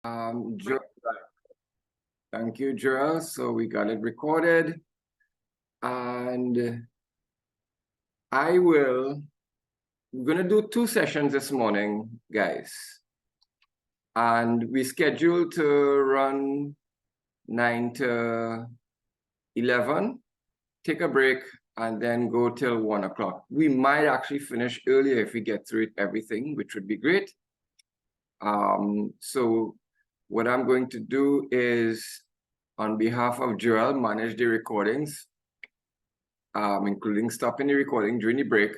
Joel, thank you, Joel. So we got it recorded. And we're going to do 2 sessions this morning, guys. And we scheduled to run 9 to 11, take a break, and then go till 1 o'clock. We might actually finish earlier if we get through everything, which would be great. So what I'm going to do is, on behalf of Joel, manage the recordings, including stopping the recording during the break,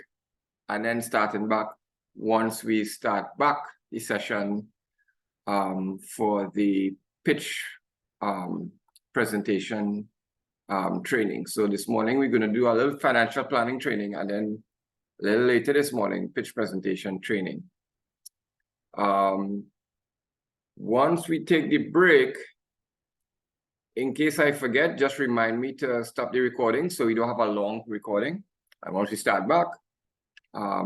and then starting back once we start back the session for the pitch presentation training. So this morning, we're going to do a little financial planning training, and then a little later this morning, pitch presentation training. Once we take the break, in case I forget, just remind me to stop the recording so we don't have a long recording. And once we start back,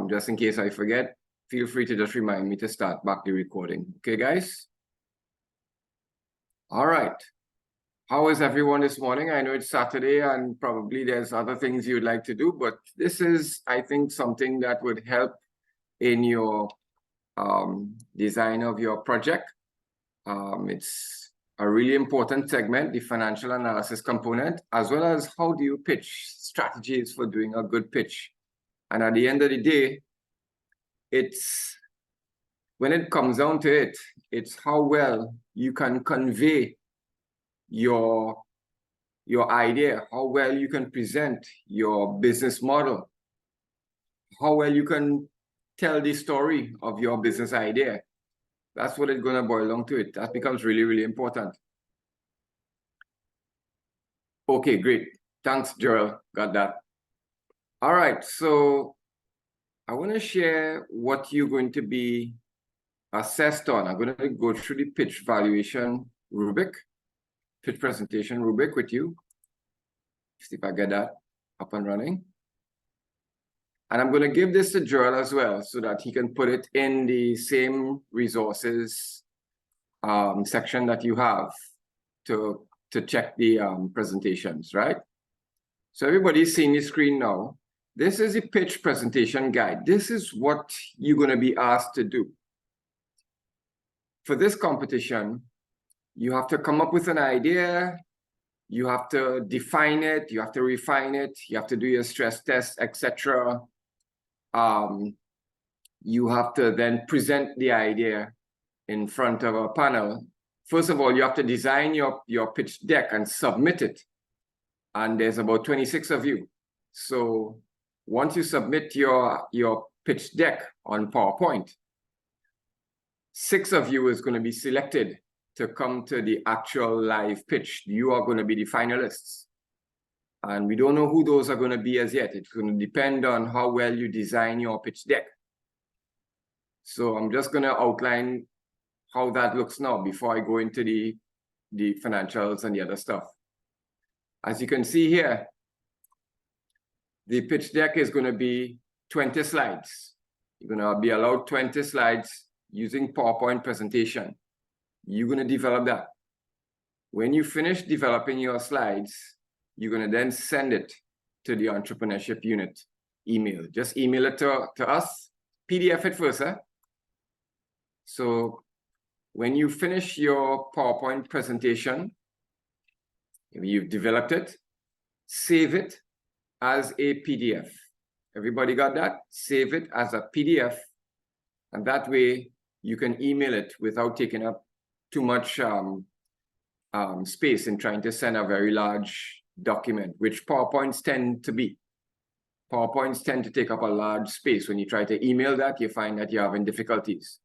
just in case I forget, feel free to just remind me to start back the recording. Okay, guys? All right. How is everyone this morning? I know it's Saturday and probably there's other things you'd like to do, but this is, I think, something that would help in your design of your project. It's a really important segment, the financial analysis component, as well as how do you pitch, strategies for doing a good pitch. And at the end of the day, it's, when it comes down to it, it's how well you can convey your idea, how well you can present your business model, how well you can tell the story of your business idea. That's what it's going to boil down to. That becomes really, really important. Okay, great. Thanks, Joel. Got that. All right. So I want to share what you're going to be assessed on. I'm going to go through the pitch valuation rubric, pitch presentation rubric with you. See if I get that up and running. And I'm going to give this to Joel as well so that he can put it in the same resources section that you have to check the presentations, right? So everybody's seeing the screen now. This is a pitch presentation guide. This is what you're going to be asked to do. For this competition, you have to come up with an idea. You have to define it. You have to refine it. You have to do your stress test, etc. You have to then present the idea in front of a panel. First of all, you have to design your pitch deck and submit it. And there's about 26 of you. So once you submit your pitch deck on PowerPoint, 6 of you is going to be selected to come to the actual live pitch. You are going to be the finalists. And we don't know who those are going to be as yet. It's going to depend on how well you design your pitch deck. So I'm just going to outline how that looks now before I go into the financials and the other stuff. As you can see here, the pitch deck is going to be 20 slides. You're going to be allowed 20 slides using PowerPoint presentation. You're going to develop that. When you finish developing your slides, you're going to then send it to the entrepreneurship unit email. Just email it to us. PDF it first. So when you finish your PowerPoint presentation, you've developed it, save it as a PDF. Everybody got that? Save it as a PDF. And that way you can email it without taking up too much space in trying to send a very large document, which PowerPoints tend to be. PowerPoints tend to take up a large space. When you try to email that, you find that you're having difficulties.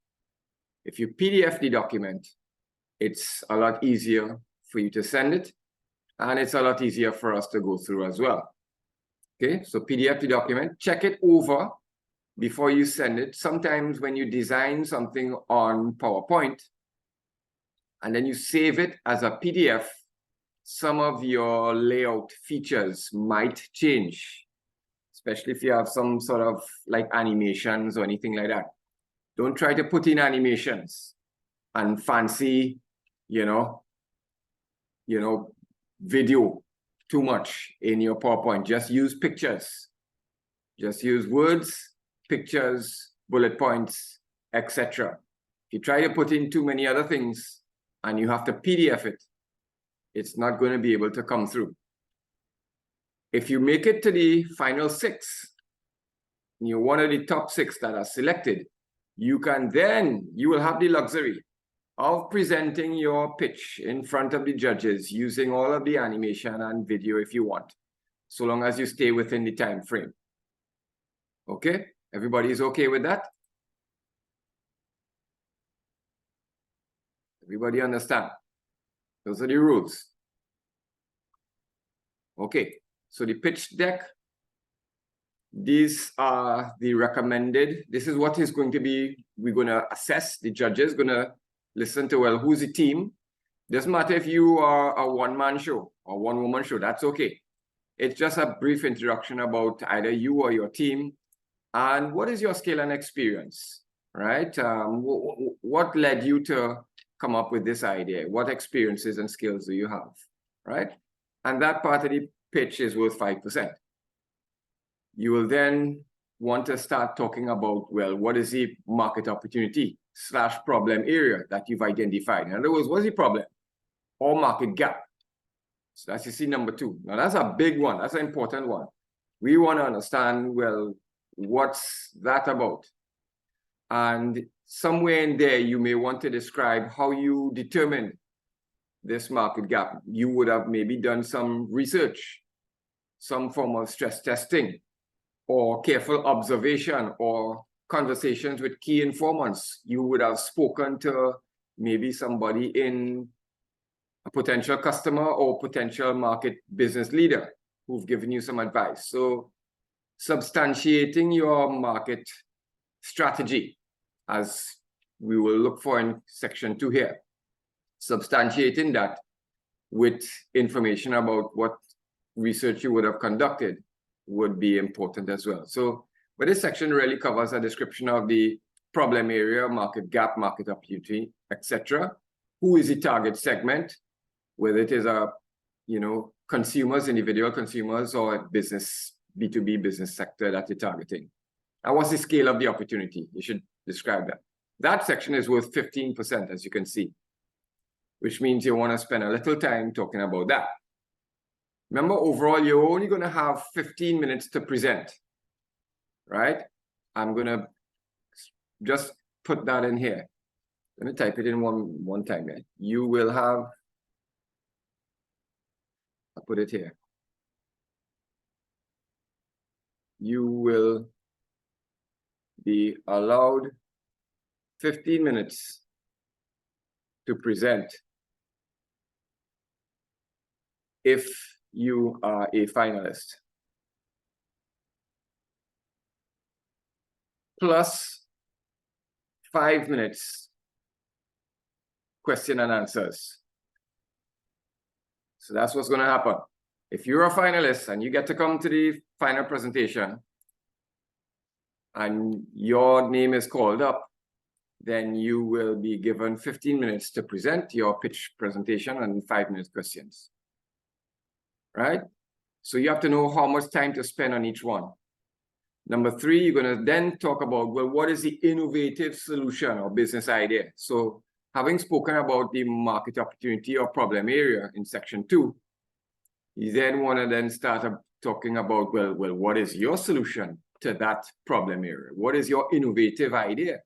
If you PDF the document, it's a lot easier for you to send it, and it's a lot easier for us to go through as well. Okay, so PDF the document, check it over before you send it. Sometimes when you design something on PowerPoint, and then you save it as a PDF, some of your layout features might change, especially if you have some sort of like animations or anything like that. Don't try to put in animations. and fancy, you know, video too much in your PowerPoint. Just use pictures. Just use words, pictures, bullet points, etc. If you try to put in too many other things and you have to PDF it, it's not going to be able to come through. If you make it to the final 6, you're one of the top 6 that are selected, you will have the luxury of presenting your pitch in front of the judges using all of the animation and video if you want, so long as you stay within the time frame. Okay, everybody is okay with that? Everybody understand? Those are the rules. Okay, so the pitch deck, these are the recommended. This is what is going to be, we're going to assess. The judges going to listen to, well, who's the team? Doesn't matter if you are a one-man show or one-woman show, that's okay. It's just a brief introduction about either you or your team. And what is your skill and experience, right? What led you to come up with this idea? What experiences and skills do you have, right? And that part of the pitch is worth 5%. You will then want to start talking about, well, what is the market opportunity / problem area that you've identified? In other words, what's the problem or market gap? So that's, you see, number 2. Now, that's a big one. That's an important one. We want to understand, well, what's that about? And somewhere in there, you may want to describe how you determine this market gap. You would have maybe done some research, some form of stress testing, or careful observation, or conversations with key informants. You would have spoken to maybe somebody in a potential customer or potential market business leader who've given you some advice. So substantiating your market strategy, as we will look for in section 2 here, substantiating that with information about what research you would have conducted would be important as well. So, but this section really covers a description of the problem area, market gap, market opportunity, etc. Who is the target segment, whether it is a, consumers, individual consumers, or business, B2B business sector that you're targeting. And what's the scale of the opportunity? You should describe that. That section is worth 15%, as you can see, which means you want to spend a little time talking about that. Remember, overall, you're only going to have 15 minutes to present, right? I'm going to just put that in here. Let me type it in one time here. You will have, I'll put it here. You will be allowed 15 minutes to present if you are a finalist, plus 5 minutes question and answers. So that's what's going to happen. If you're a finalist and you get to come to the final presentation and your name is called up, then you will be given 15 minutes to present your pitch presentation and 5 minutes questions. Right? So you have to know how much time to spend on each one. Number 3, you're going to then talk about, well, what is the innovative solution or business idea? So having spoken about the market opportunity or problem area in section 2, you then want to then start talking about, well, what is your solution to that problem area? What is your innovative idea?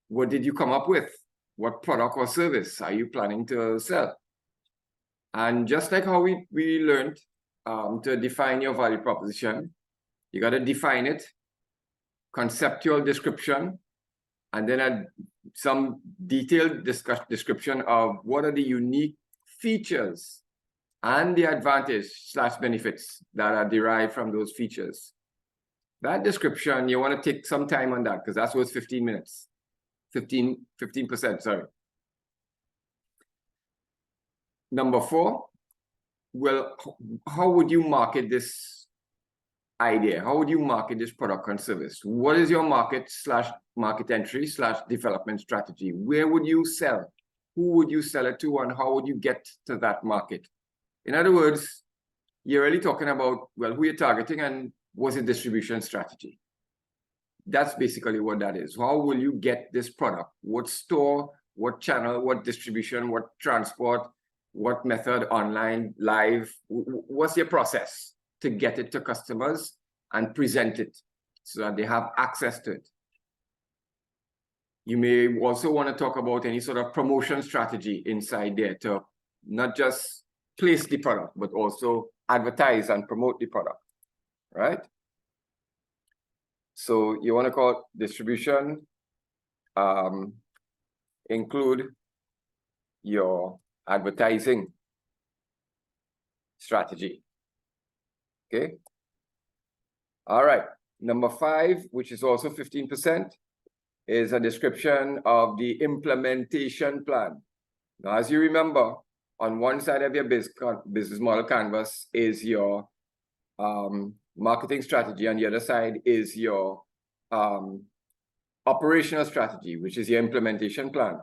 What did you come up with? What product or service are you planning to sell? And just like how we learned to define your value proposition, you got to define it, conceptual description, and then some detailed description of what are the unique features and the advantage / benefits that are derived from those features. That description, you want to take some time on that because that's worth 15 minutes. 15%, sorry. Number 4, well, how would you market this idea? How would you market this product and service? What is your market / market entry / development strategy? Where would you sell? who would you sell it to, and how would you get to that market? In other words, you're really talking about, well, who you're targeting and what's the distribution strategy. That's basically what that is. How will you get this product? What store, what channel, what distribution, what transport, what method, online, live? What's your process to get it to customers and present it so that they have access to it? You may also want to talk about any sort of promotion strategy inside there to not just place the product, but also advertise and promote the product, right? So you want to call it distribution, include your advertising strategy. Okay. All right. Number 5, which is also 15%, is a description of the implementation plan. Now, as you remember, on one side of your business model canvas is your marketing strategy, and the other side is your operational strategy, which is your implementation plan.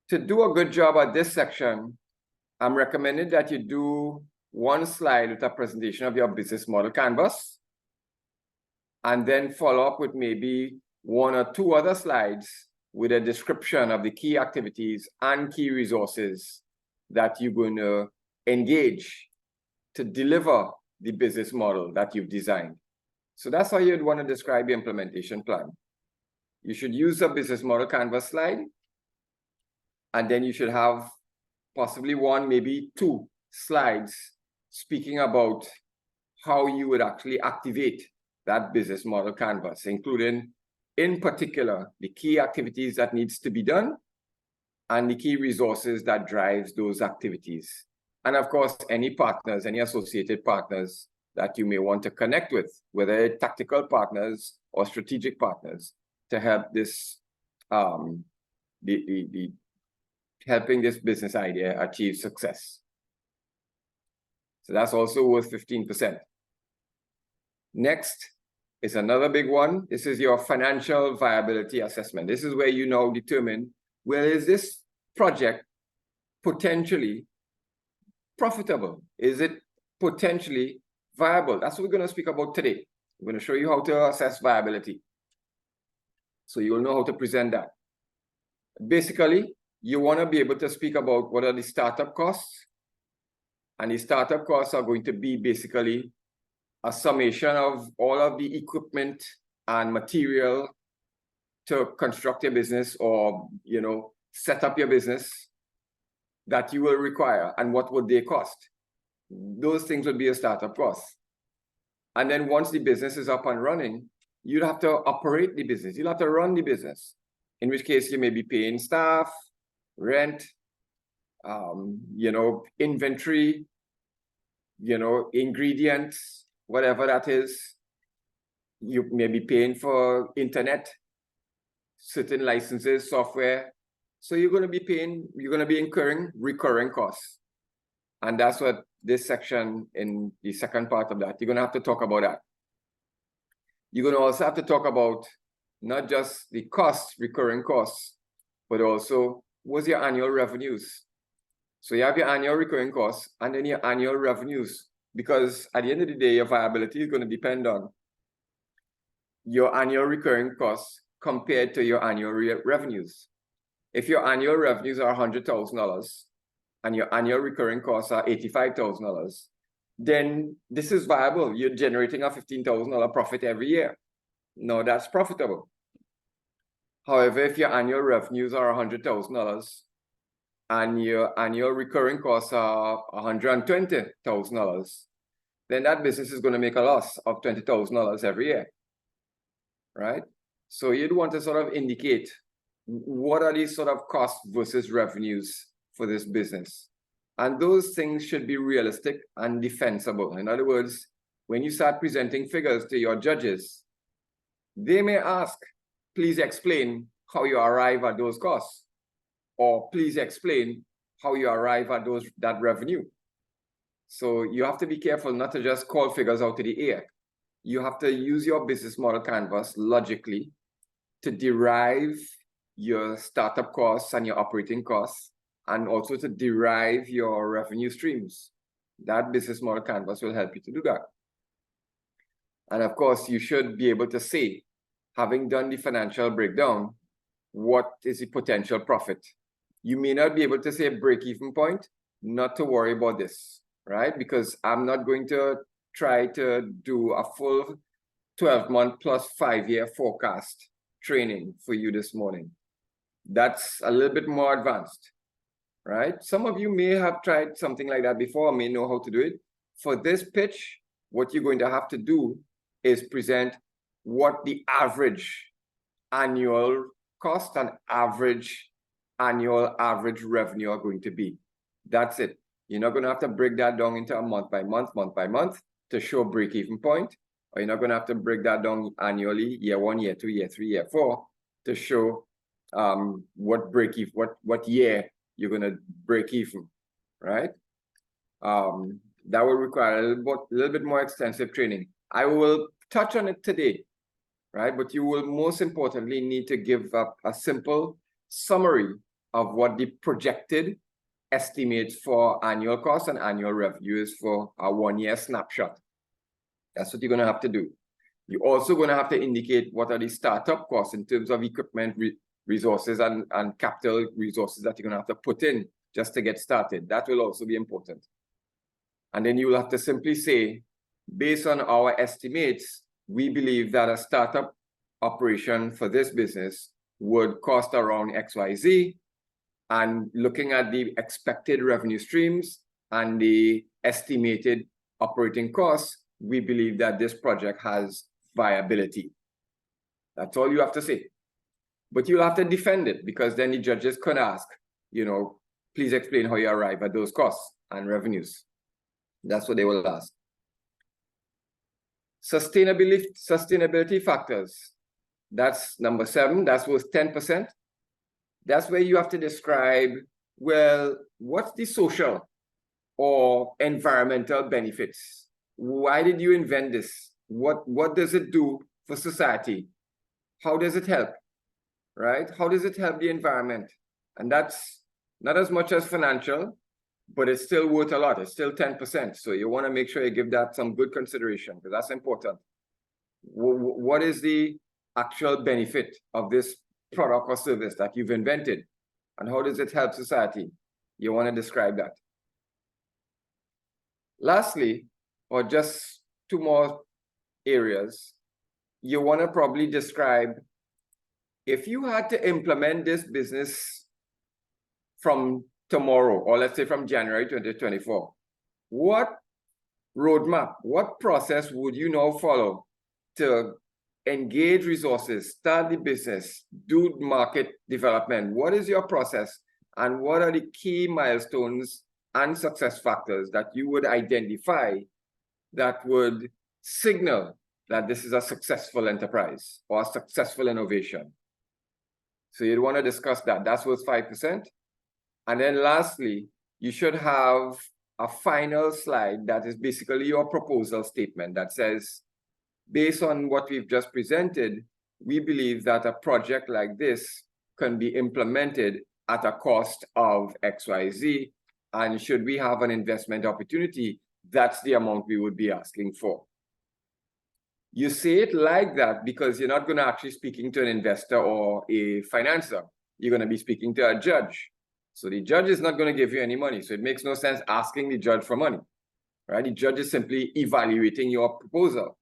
To do a good job at this section, I'm recommending that you do one slide with a presentation of your business model canvas, and then follow up with maybe 1 or 2 other slides with a description of the key activities and key resources that you're going to engage to deliver the business model that you've designed. So that's how you'd want to describe your implementation plan. You should use a business model canvas slide, and then you should have possibly 1, maybe 2 slides speaking about how you would actually activate that business model canvas, including, in particular, the key activities that needs to be done and the key resources that drives those activities. And of course, any partners, any associated partners that you may want to connect with, whether tactical partners or strategic partners, to help this, helping this business idea achieve success. So that's also worth 15%. Next is another big one. This is your financial viability assessment. This is where you now determine, well, is this project potentially profitable? Is it potentially viable? That's what we're going to speak about today. We're going to show you how to assess viability, so you'll know how to present that. Basically, you want to be able to speak about what are the startup costs, and the startup costs are going to be basically a summation of all of the equipment and material to construct your business, or, you know, set up your business, that you will require, and what would they cost. Those things would be a startup cost. And then once the business is up and running, you'd have to operate the business. You'll have to run the business, in which case you may be paying staff, rent, you know, inventory, you know, ingredients, whatever that is. You may be paying for internet, certain licenses, software. So you're going to be paying, you're going to be incurring recurring costs. And that's what this section, in the second part of that, you're going to have to talk about that. You're going to also have to talk about not just the costs, recurring costs, but also what's your annual revenues. So you have your annual recurring costs and then your annual revenues, because at the end of the day, your viability is going to depend on your annual recurring costs compared to your annual revenues. If your annual revenues are $100,000 and your annual recurring costs are $85,000, then this is viable. You're generating a $15,000 profit every year. Now that's profitable. However, if your annual revenues are $100,000 and your annual recurring costs are $120,000, then that business is going to make a loss of $20,000 every year, right? So you'd want to sort of indicate what are these sort of costs versus revenues for this business. And those things should be realistic and defensible. In other words, when you start presenting figures to your judges, they may ask, please explain how you arrive at those costs, or please explain how you arrive at that revenue. So you have to be careful not to just call figures out of the air. You have to use your business model canvas logically to derive your startup costs and your operating costs, and also to derive your revenue streams. That business model canvas will help you to do that. And of course, you should be able to say, having done the financial breakdown, what is the potential profit? You may not be able to say a break-even point, not to worry about this, right? Because I'm not going to try to do a full 12-month plus 5-year forecast training for you this morning. That's a little bit more advanced, right? Some of you may have tried something like that before, may know how to do it. For this pitch, what you're going to have to do is present what the average annual cost and average annual average revenue are going to be. That's it. You're not going to have to break that down into a month by month to show break-even point, or you're not going to have to break that down annually, year 1, year 2, year 3, year 4, to show what year you're going to break even, right? That will require a little bit more extensive training. I will touch on it today, right? But you will most importantly need to give up a simple summary of what the projected estimates for annual cost and annual revenue is for a 1-year snapshot. That's what you're going to have to do. You're also going to have to indicate what are the startup costs in terms of equipment, resources, and capital resources that you're going to have to put in just to get started. That will also be important. And then you will have to simply say, based on our estimates, we believe that a startup operation for this business would cost around XYZ, and looking at the expected revenue streams and the estimated operating costs, we believe that this project has viability. That's all you have to say. But you'll have to defend it, because then the judges could ask, please explain how you arrive at those costs and revenues. That's what they will ask. Sustainability factors. That's number 7. That's worth 10%. That's where you have to describe, well, what's the social or environmental benefits? Why did you invent this? What does it do for society? How does it help? Right? How does it help the environment? And that's not as much as financial, but it's still worth a lot. It's still 10%. So you want to make sure you give that some good consideration, because that's important. What is the actual benefit of this product or service that you've invented? And how does it help society? You want to describe that. Lastly, or just 2 more areas, you want to probably describe, if you had to implement this business from tomorrow, or let's say from January 2024, what roadmap, what process would you now follow to engage resources, start the business, do market development? What is your process, and what are the key milestones and success factors that you would identify that would signal that this is a successful enterprise or a successful innovation? So you'd want to discuss that. That's worth 5%. And then lastly, you should have a final slide that is basically your proposal statement that says, based on what we've just presented, we believe that a project like this can be implemented at a cost of XYZ. And should we have an investment opportunity, that's the amount we would be asking for. You say it like that because you're not going to actually speaking to an investor or a financer. You're going to be speaking to a judge. So the judge is not going to give you any money. So it makes no sense asking the judge for money, right? The judge is simply evaluating your proposal.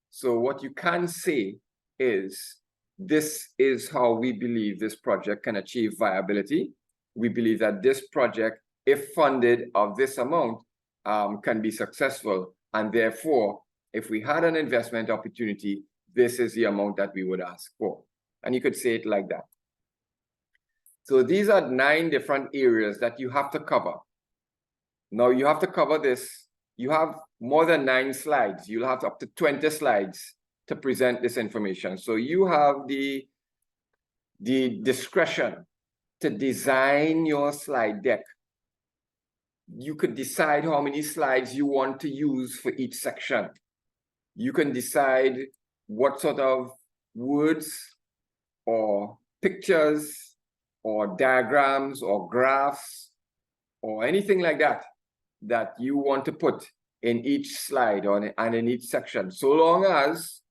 So what you can say is, this is how we believe this project can achieve viability. We believe that this project, if funded of this amount, can be successful. And therefore, if we had an investment opportunity, this is the amount that we would ask for. And you could say it like that. So these are 9 different areas that you have to cover. Now you have to cover this. You have more than 9 slides. You'll have up to 20 slides to present this information. So you have the discretion to design your slide deck. You could decide how many slides you want to use for each section. You can decide what sort of words or pictures or diagrams or graphs or anything like that that you want to put in each slide and in each section, so long as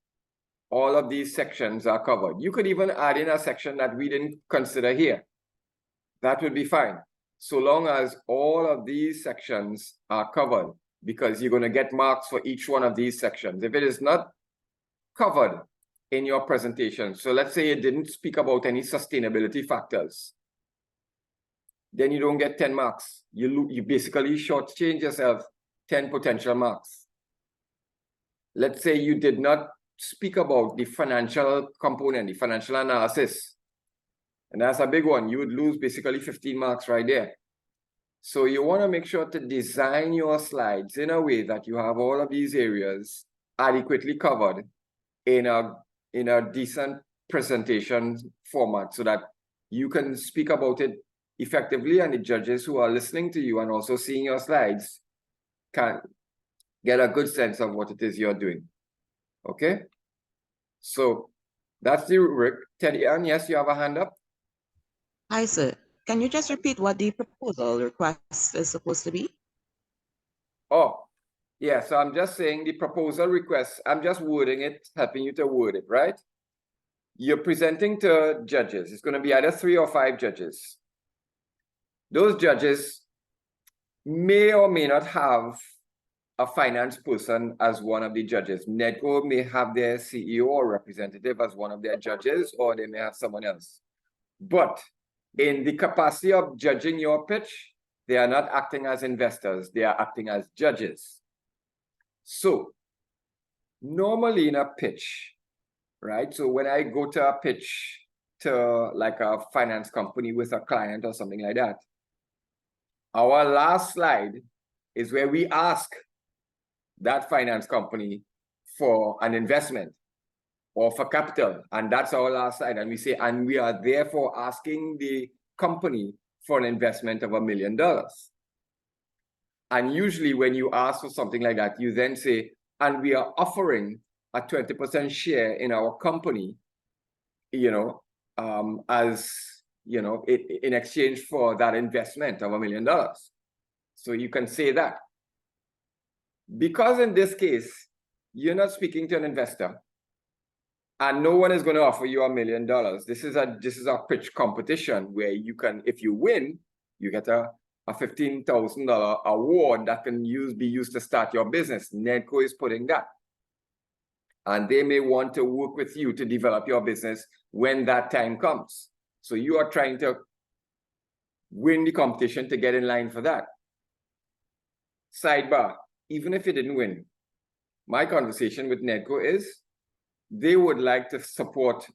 all of these sections are covered. You could even add in a section that we didn't consider here. That would be fine, so long as all of these sections are covered, because you're going to get marks for each one of these sections. If it is not covered in your presentation, so let's say it didn't speak about any sustainability factors, then you don't get 10 marks. You basically shortchange yourself 10 potential marks. Let's say you did not speak about the financial component, the financial analysis, and that's a big one. You would lose basically 15 marks right there. So you want to make sure to design your slides in a way that you have all of these areas adequately covered in a decent presentation format, so that you can speak about it effectively, and the judges who are listening to you and also seeing your slides can get a good sense of what it is you're doing. Okay? So that's the rubric. Teddy Ann, yes, you have a hand up? Hi, sir. Can you just repeat what the proposal request is supposed to be? Oh, yeah. So I'm just saying the proposal request, I'm just wording it, helping you to word it, right? You're presenting to judges. It's going to be either 3 or 5 judges. Those judges may or may not have a finance person as one of the judges. NEDCO may have their CEO or representative as one of their judges, or they may have someone else. But in the capacity of judging your pitch, they are not acting as investors, they are acting as judges. So normally in a pitch, right? So when I go to a pitch to like a finance company with a client or something like that, our last slide is where we ask that finance company for an investment or for capital. And that's our last slide. And we say, and we are therefore asking the company for an investment of $1 million. And usually when you ask for something like that, you then say, and we are offering a 20% share in our company, as, in exchange for that investment of $1 million. So you can say that. Because in this case, you're not speaking to an investor, and no one is going to offer you $1 million. This is a pitch competition where you can, if you win, you get a $15,000 award that can be used to start your business. NEDCO is putting that. And they may want to work with you to develop your business when that time comes. So you are trying to win the competition to get in line for that. Sidebar, even if you didn't win, my conversation with NEDCO is they would like to support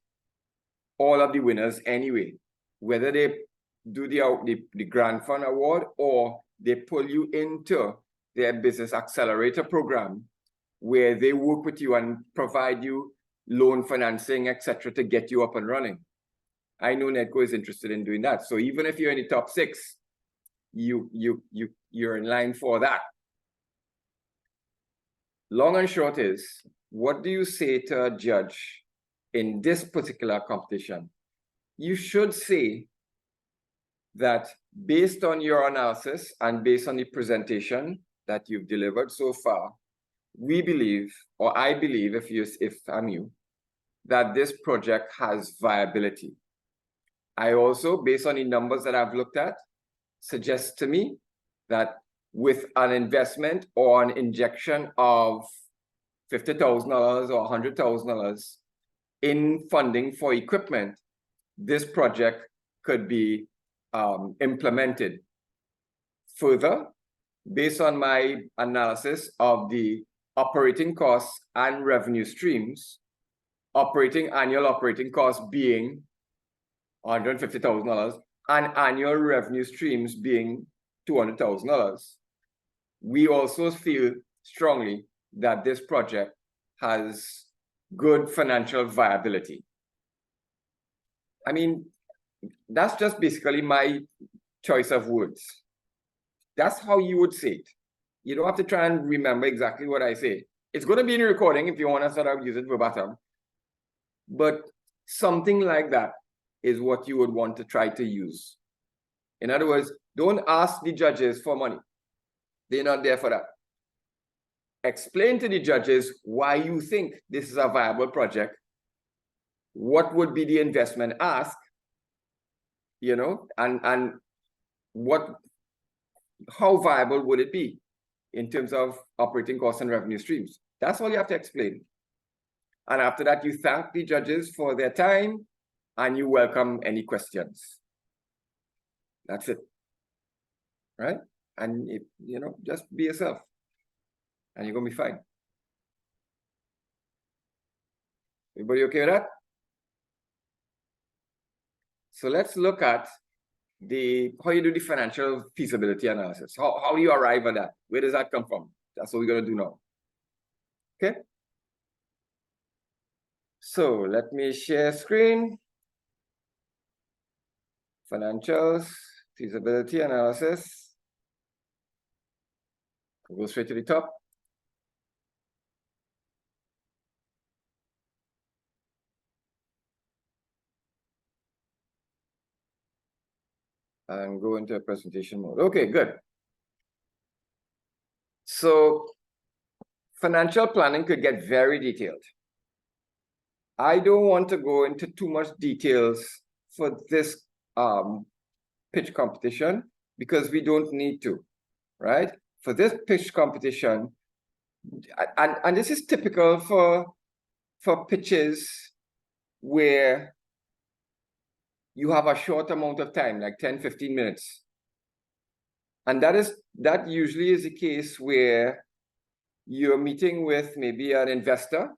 all of the winners anyway, whether they do the Grant Fund Award or they pull you into their business accelerator program, where they work with you and provide you loan financing, etc., to get you up and running. I know NEDCO is interested in doing that. So even if you're in the top 6, you're in line for that. Long and short is, what do you say to a judge in this particular competition? You should say that based on your analysis and based on the presentation that you've delivered so far, we believe, or I believe, if I'm you, that this project has viability. I also, based on the numbers that I've looked at, suggest to me that with an investment or an injection of $50,000 or $100,000 in funding for equipment, this project could be implemented. Further, based on my analysis of the operating costs and revenue streams, annual operating costs being $150,000 and annual revenue streams being $200,000, we also feel strongly that this project has good financial viability. I mean, that's just basically my choice of words. That's how you would say it. You don't have to try and remember exactly what I say. It's going to be in a recording if you want to sort of use it verbatim. But something like that is what you would want to try to use. In other words, don't ask the judges for money. They're not there for that. Explain to the judges why you think this is a viable project. What would be the investment ask, you know, and how viable would it be in terms of operating costs and revenue streams? That's all you have to explain. And after that, you thank the judges for their time and you welcome any questions. That's it, right? And, you know, just be yourself and you're going to be fine. Everybody okay with that? So let's look at how you do the financial feasibility analysis. How do you arrive at that? Where does that come from? That's what we're going to do now. Okay. So let me share screen. Financials, feasibility analysis. Go straight to the top. And go into a presentation mode. Okay, good. So financial planning could get very detailed. I don't want to go into too much details for this pitch competition because we don't need to, right? For this pitch competition, and this is typical for pitches where you have a short amount of time, like 10, 15 minutes. And that usually is the case where you're meeting with maybe an investor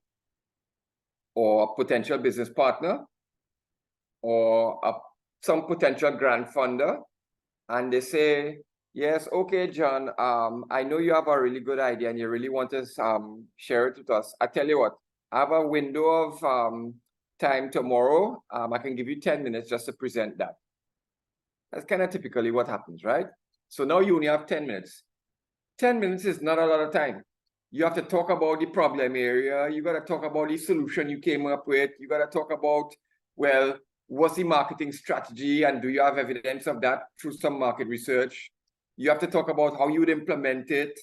or a potential business partner or some potential grant funder. And they say, yes, okay, John, I know you have a really good idea and you really want to share it with us. I tell you what, I have a window of time tomorrow. I can give you 10 minutes just to present that. That's kind of typically what happens, right? So now you only have 10 minutes. 10 minutes is not a lot of time. You have to talk about the problem area. You got to talk about the solution you came up with. You got to talk about, well, what's the marketing strategy and do you have evidence of that through some market research? You have to talk about how you would implement it,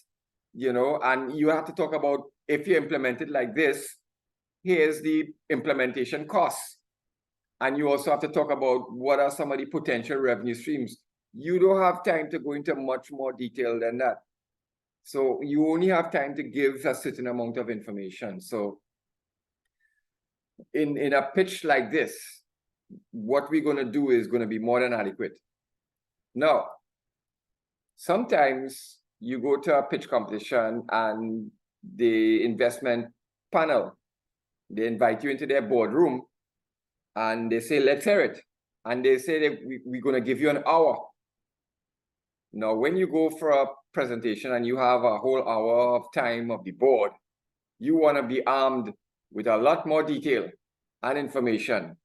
you know, and you have to talk about if you implement it like this, here's the implementation costs. And you also have to talk about what are some of the potential revenue streams. You don't have time to go into much more detail than that. So you only have time to give a certain amount of information. So in a pitch like this, what we're going to do is going to be more than adequate. Now, sometimes you go to a pitch competition and the investment panel, they invite you into their boardroom and they say, let's hear it. And they say that we're going to give you an hour. Now, when you go for a presentation and you have a whole hour of time of the board, you want to be armed with a lot more detail and information,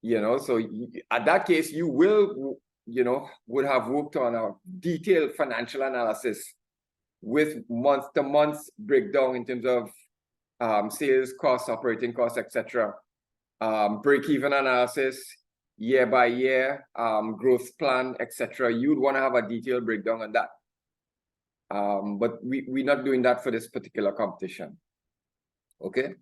you know. So at that case, you will, you know, would have worked on a detailed financial analysis with month-to-month breakdown in terms of sales costs, operating costs, etc. Break-even analysis, year by year, growth plan, etc. You'd want to have a detailed breakdown on that. But we're not doing that for this particular competition. Okay.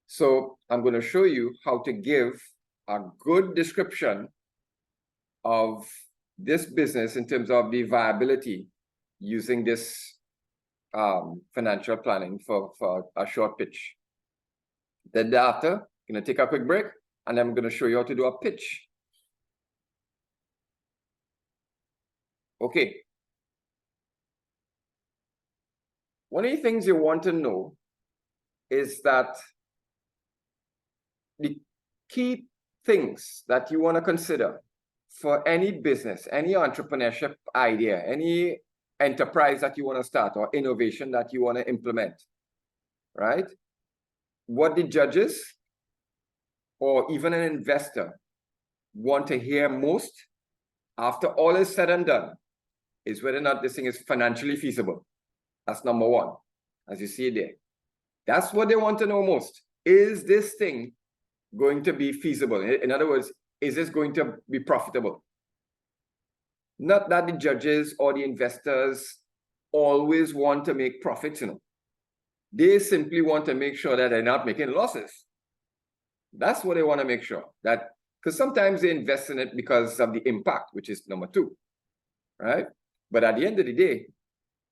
So I'm going to show you how to give a good description of this business in terms of the viability using this financial planning for a short pitch. Then thereafter, I'm going to take a quick break and I'm going to show you how to do a pitch. Okay. One of the things you want to know is that the key things that you want to consider for any business, any entrepreneurship idea, any enterprise that you want to start or innovation that you want to implement, right? What the judges or even an investor want to hear most after all is said and done is whether or not this thing is financially feasible. That's number one, as you see there. That's what they want to know most. Is this thing going to be feasible? In other words, is this going to be profitable? Not that the judges or the investors always want to make profits, you know. They simply want to make sure that they're not making losses. That's what they want to make sure. That, because sometimes they invest in it because of the impact, which is number two, right? But at the end of the day,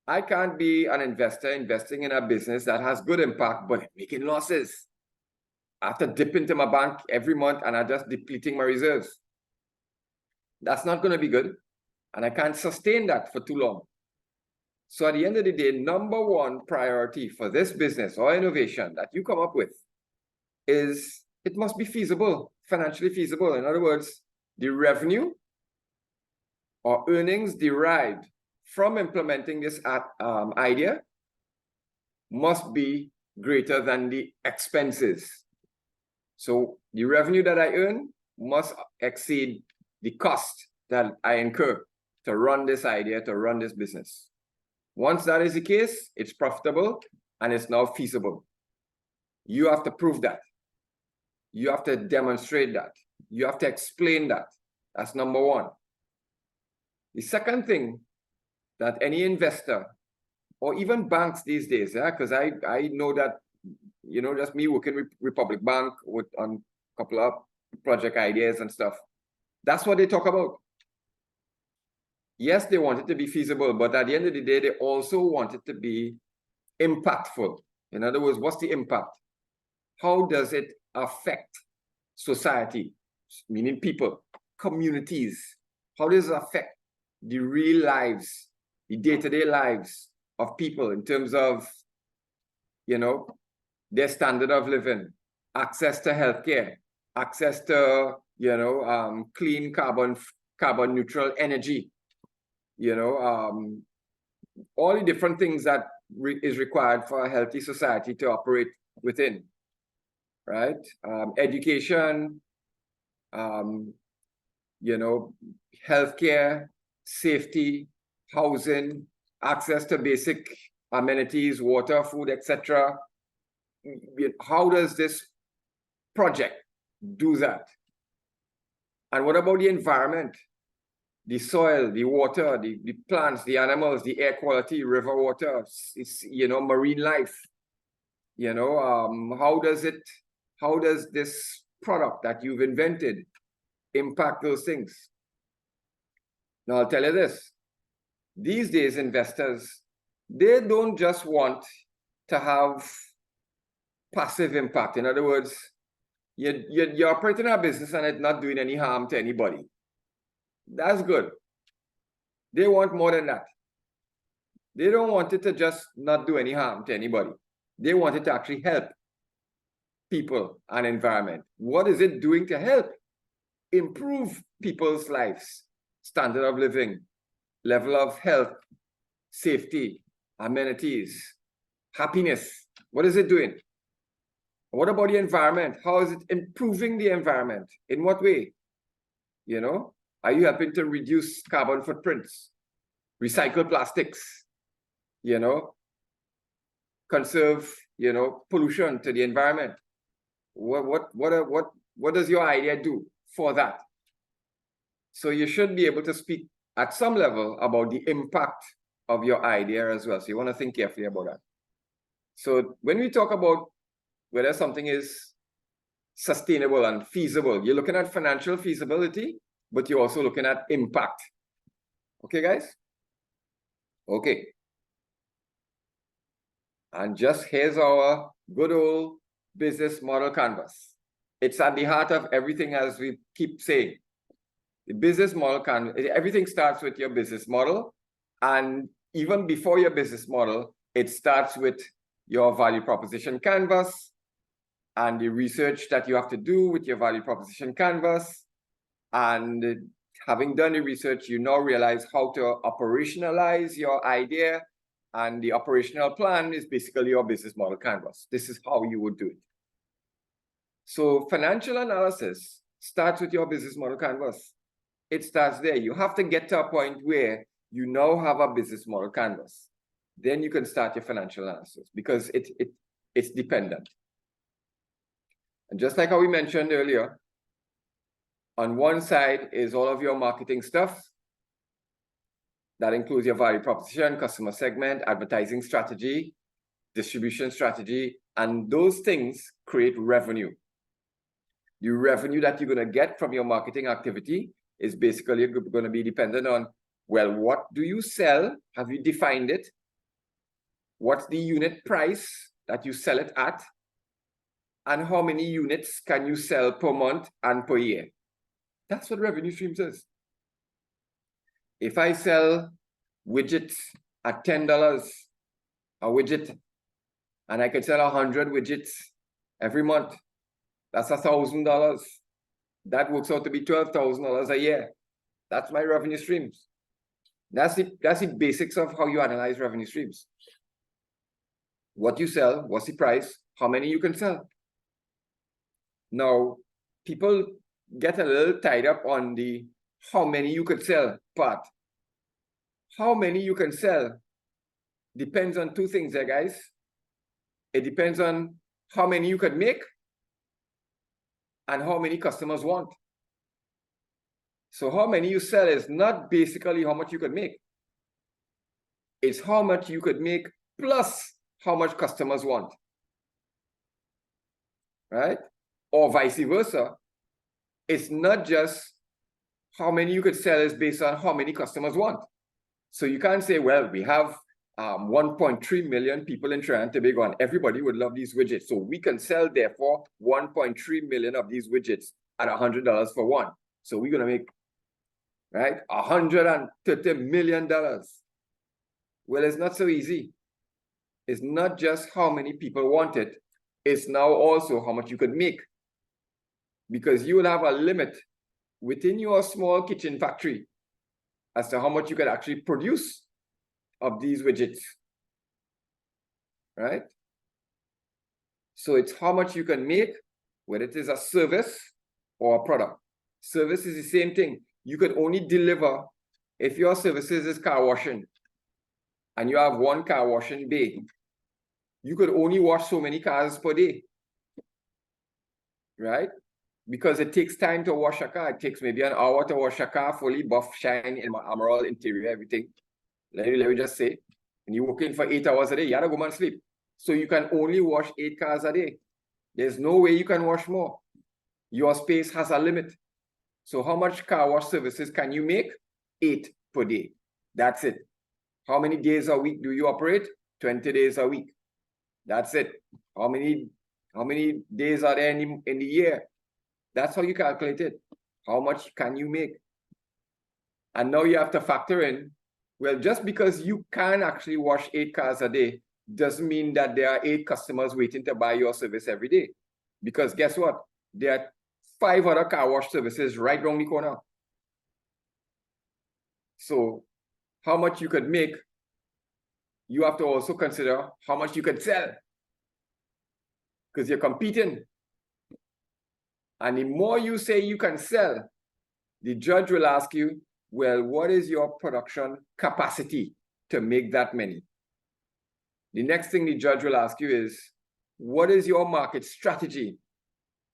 I can't be an investor investing in a business that has good impact, but making losses. I have to dip into my bank every month and I'm just depleting my reserves. That's not going to be good. And I can't sustain that for too long. So at the end of the day, number one priority for this business or innovation that you come up with is it must be feasible, financially feasible. In other words, the revenue or earnings derived from implementing this idea must be greater than the expenses. So the revenue that I earn must exceed the cost that I incur to run this idea, to run this business. Once that is the case, it's profitable and it's now feasible. You have to prove that. You have to demonstrate that. You have to explain that. That's number one. The second thing that any investor or even banks these days, because I know that, you know, just me working with Republic Bank on a couple of project ideas and stuff. That's what they talk about. Yes, they want it to be feasible, but at the end of the day, they also want it to be impactful. In other words, what's the impact? How does it affect society, meaning people, communities? How does it affect the real lives, the day-to-day lives of people in terms of, you know, their standard of living, access to healthcare, access to, you know, clean carbon neutral energy, you know, all the different things that is required for a healthy society to operate within, right? Education, you know, healthcare, safety, housing, access to basic amenities, water, food, etc. How does this project do that? And what about the environment? The soil, the water, the plants, the animals, the air quality, river water, you know, marine life. You know, how does this product that you've invented impact those things? Now, I'll tell you this. These days, investors, they don't just want to have passive impact. In other words, you're operating a business and it's not doing any harm to anybody. That's good. They want more than that. They don't want it to just not do any harm to anybody. They want it to actually help people and environment. What is it doing to help improve people's lives, standard of living, level of health, safety, amenities, happiness? What is it doing? What about the environment? How is it improving the environment? In what way? You know, are you helping to reduce carbon footprints, recycle plastics, you know, conserve, you know, pollution to the environment? What does your idea do for that? So you should be able to speak at some level about the impact of your idea as well. So you want to think carefully about that. So when we talk about whether something is sustainable and feasible, you're looking at financial feasibility, but you're also looking at impact. Okay, guys? Okay. And just here's our good old business model canvas. It's at the heart of everything, as we keep saying. The business model canvas, everything starts with your business model. And even before your business model, it starts with your value proposition canvas and the research that you have to do with your value proposition canvas. And having done the research, you now realize how to operationalize your idea. And the operational plan is basically your business model canvas. This is how you would do it. So financial analysis starts with your business model canvas. It starts there. You have to get to a point where you now have a business model canvas. Then you can start your financial analysis because it's dependent. And just like how we mentioned earlier, on one side is all of your marketing stuff. That includes your value proposition, customer segment, advertising strategy, distribution strategy, and those things create revenue. The revenue that you're going to get from your marketing activity is basically going to be dependent on, well, what do you sell? Have you defined it? What's the unit price that you sell it at? And how many units can you sell per month and per year? That's what revenue streams is. If I sell widgets at $10 a widget, and I could sell 100 widgets every month, that's $1,000. That works out to be $12,000 a year. That's my revenue streams. That's the basics of how you analyze revenue streams. What you sell, what's the price, how many you can sell. Now, people get a little tied up on the how many you could sell part. How many you can sell depends on two things there, guys. It depends on how many you could make and how many customers want. So how many you sell is not basically how much you could make. It's how much you could make plus how much customers want. Right? Or vice versa. It's not just how many you could sell is based on how many customers want. So you can't say, well, we have 1.3 million people in Trinidad and Tobago and everybody would love these widgets. So we can sell, therefore, 1.3 million of these widgets at $100 for one. So we're going to make, right, $130 million. Well, it's not so easy. It's not just how many people want it. It's now also how much you could make. Because you will have a limit within your small kitchen factory as to how much you can actually produce of these widgets, right? So it's how much you can make, whether it is a service or a product. Service is the same thing. You could only deliver if your services is car washing and you have one car washing bay. You could only wash so many cars per day, right? Because it takes time to wash a car. It takes maybe an hour to wash a car, fully buff, shine, emerald, interior, everything. Let me just say, and you're working for 8 hours a day, you gotta go and sleep. So you can only wash 8 cars a day. There's no way you can wash more. Your space has a limit. So how much car wash services can you make? 8 per day. That's it. How many days a week do you operate? 20 days a week. That's it. How many days are there in the year? That's how you calculate it. How much can you make? And now you have to factor in, well, just because you can actually wash 8 cars a day doesn't mean that there are 8 customers waiting to buy your service every day. Because guess what? There are 5 other car wash services right around the corner. So how much you could make, you have to also consider how much you could sell. Because you're competing. And the more you say you can sell, the judge will ask you, well, what is your production capacity to make that many? The next thing the judge will ask you is, what is your market strategy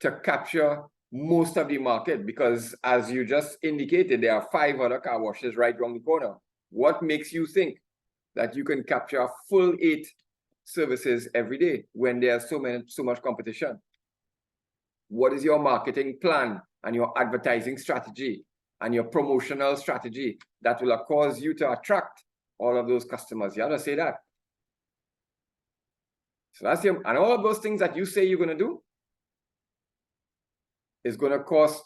to capture most of the market? Because as you just indicated, there are 5 other car washes right around the corner. What makes you think that you can capture a full 8 services every day when there's so much competition? What is your marketing plan and your advertising strategy and your promotional strategy that will cause you to attract all of those customers? You have to say that. So that's and all of those things that you say you're going to do is going to cost,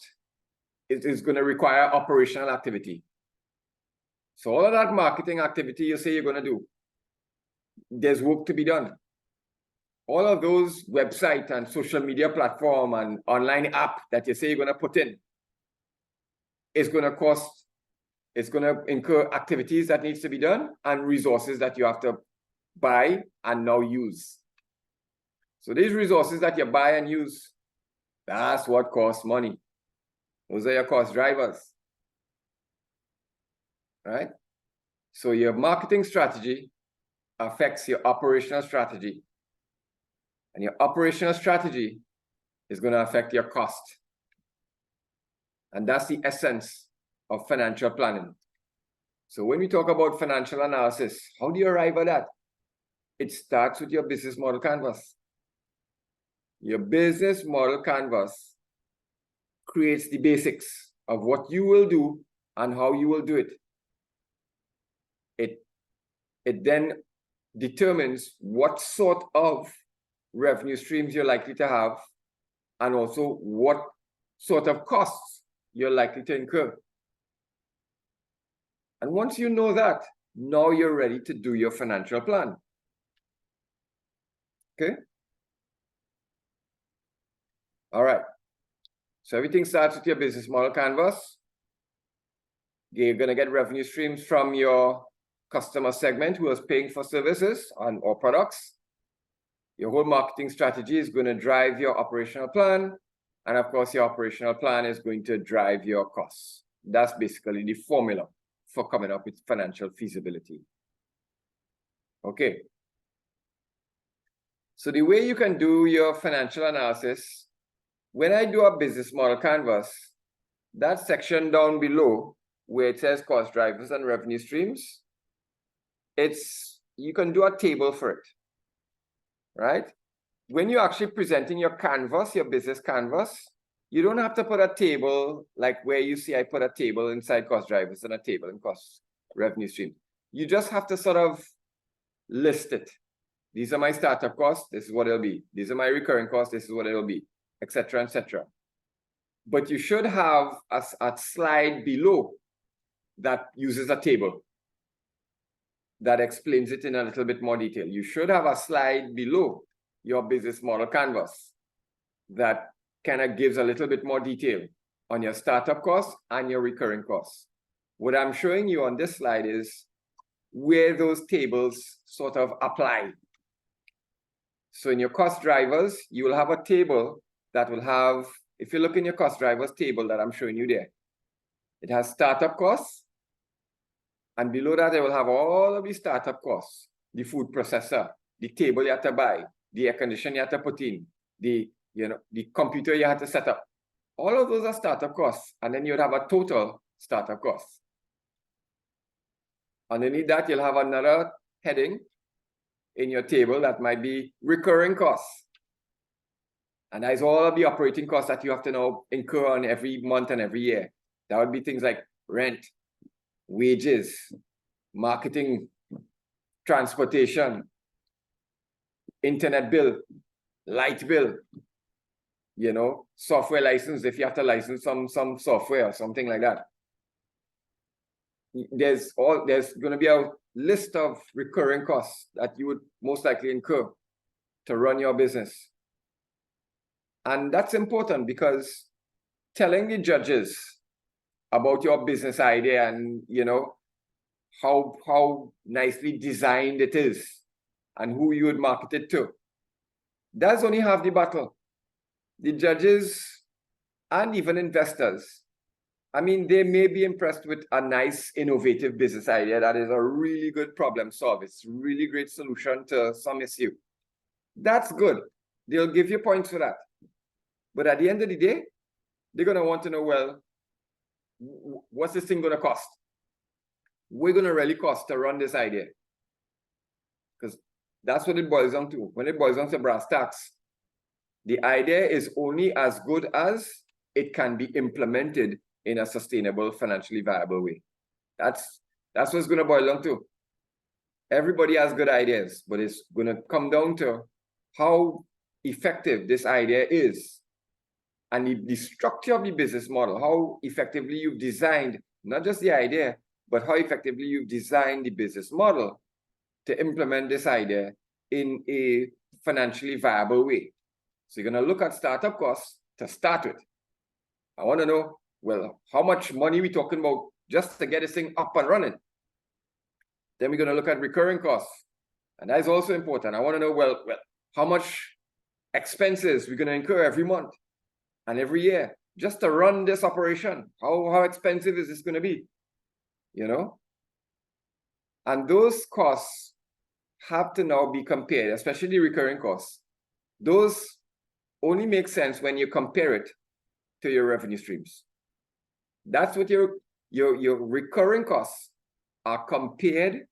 it is going to require operational activity. So all of that marketing activity you say you're going to do, there's work to be done. All of those website and social media platform and online app that you say you're going to put in is going to cost, it's going to incur activities that needs to be done and resources that you have to buy and now use. So these resources that you buy and use, that's what costs money. Those are your cost drivers, right? So your marketing strategy affects your operational strategy. And your operational strategy is going to affect your cost. And that's the essence of financial planning. So when we talk about financial analysis, how do you arrive at that? It starts with your business model canvas. Your business model canvas creates the basics of what you will do and how you will do it. It then determines what sort of revenue streams you're likely to have and also what sort of costs you're likely to incur. And once you know that, now you're ready to do your financial plan. Okay? All right. So everything starts with your business model canvas. You're going to get revenue streams from your customer segment who is paying for services or products. Your whole marketing strategy is going to drive your operational plan. And of course, your operational plan is going to drive your costs. That's basically the formula for coming up with financial feasibility. Okay. So the way you can do your financial analysis, when I do a business model canvas, that section down below where it says cost drivers and revenue streams, you can do a table for it, right? When you're actually presenting your canvas, your business canvas, you don't have to put a table like where you see I put a table inside cost drivers and a table in cost revenue stream. You just have to sort of list it. These are my startup costs, this is what it'll be. These are my recurring costs, this is what it'll be, etc., etc. But you should have a slide below that uses a table that explains it in a little bit more detail. You should have a slide below your business model canvas that kind of gives a little bit more detail on your startup costs and your recurring costs. What I'm showing you on this slide is where those tables sort of apply. So in your cost drivers, you will have a table that will have, if you look in your cost drivers table that I'm showing you there, it has startup costs. And below that, it will have all of the startup costs, the food processor, the table you have to buy, the air conditioner you have to put in, the computer you have to set up. All of those are startup costs. And then you'll have a total startup cost. Underneath that, you'll have another heading in your table that might be recurring costs. And that is all of the operating costs that you have to now incur on every month and every year. That would be things like rent, wages, marketing, transportation, internet bill, light bill, software license if you have to license some software or something like that. There's going to be a list of recurring costs that you would most likely incur to run your business. And that's important because telling the judges about your business idea and, how nicely designed it is and who you would market it to, that's only half the battle. The judges and even investors, I mean, they may be impressed with a nice, innovative business idea that is a really good problem solve. It's a really great solution to some issue. That's good. They'll give you points for that. But at the end of the day, they're going to want to know, well, what's this thing going to cost? We're going to really cost to run this idea. Because that's what it boils down to. When it boils down to brass tacks, the idea is only as good as it can be implemented in a sustainable, financially viable way. That's what it's going to boil down to. Everybody has good ideas, but it's going to come down to how effective this idea is. And the structure of the business model, how effectively you've designed, not just the idea, but how effectively you've designed the business model to implement this idea in a financially viable way. So you're going to look at startup costs to start with. I want to know, well, how much money are we talking about just to get this thing up and running? Then we're going to look at recurring costs. And that is also important. I want to know, well, how much expenses we're going to incur every month and every year just to run this operation. How expensive is this going to be? And those costs have to now be compared, especially the recurring costs. Those only makes sense when you compare it to your revenue streams. That's what your recurring costs are compared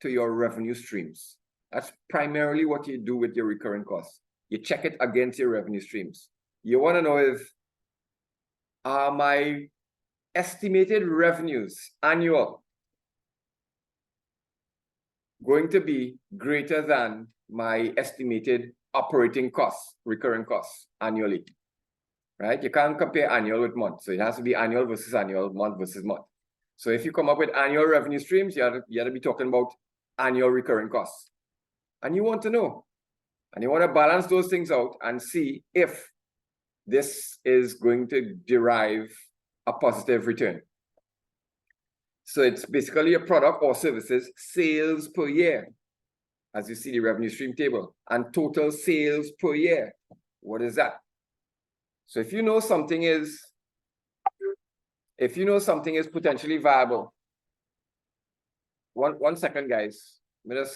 to your revenue streams. That's primarily what you do with your recurring costs. You check it against your revenue streams. You want to know if my estimated revenues annual going to be greater than my estimated operating costs, recurring costs annually, right? You can't compare annual with month. So it has to be annual versus annual, month versus month. So if you come up with annual revenue streams, you have to be talking about annual recurring costs. And you want to know, and you want to balance those things out and see if this is going to derive a positive return. So it's basically a product or services sales per year, as you see the revenue stream table, and total sales per year. What is that? So if you know something is potentially viable, one second, guys. Let me just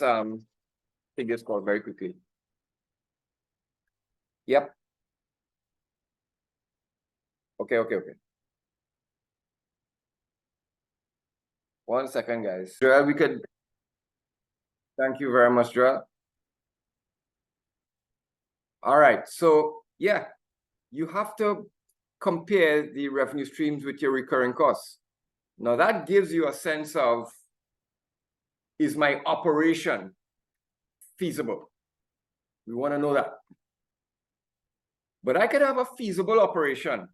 take this call very quickly. Yep. Okay. 1 second, guys. Joel, we could. Thank you very much, Joel. All right. So yeah, you have to compare the revenue streams with your recurring costs. Now that gives you a sense of, is my operation feasible? We want to know that. But I could have a feasible operation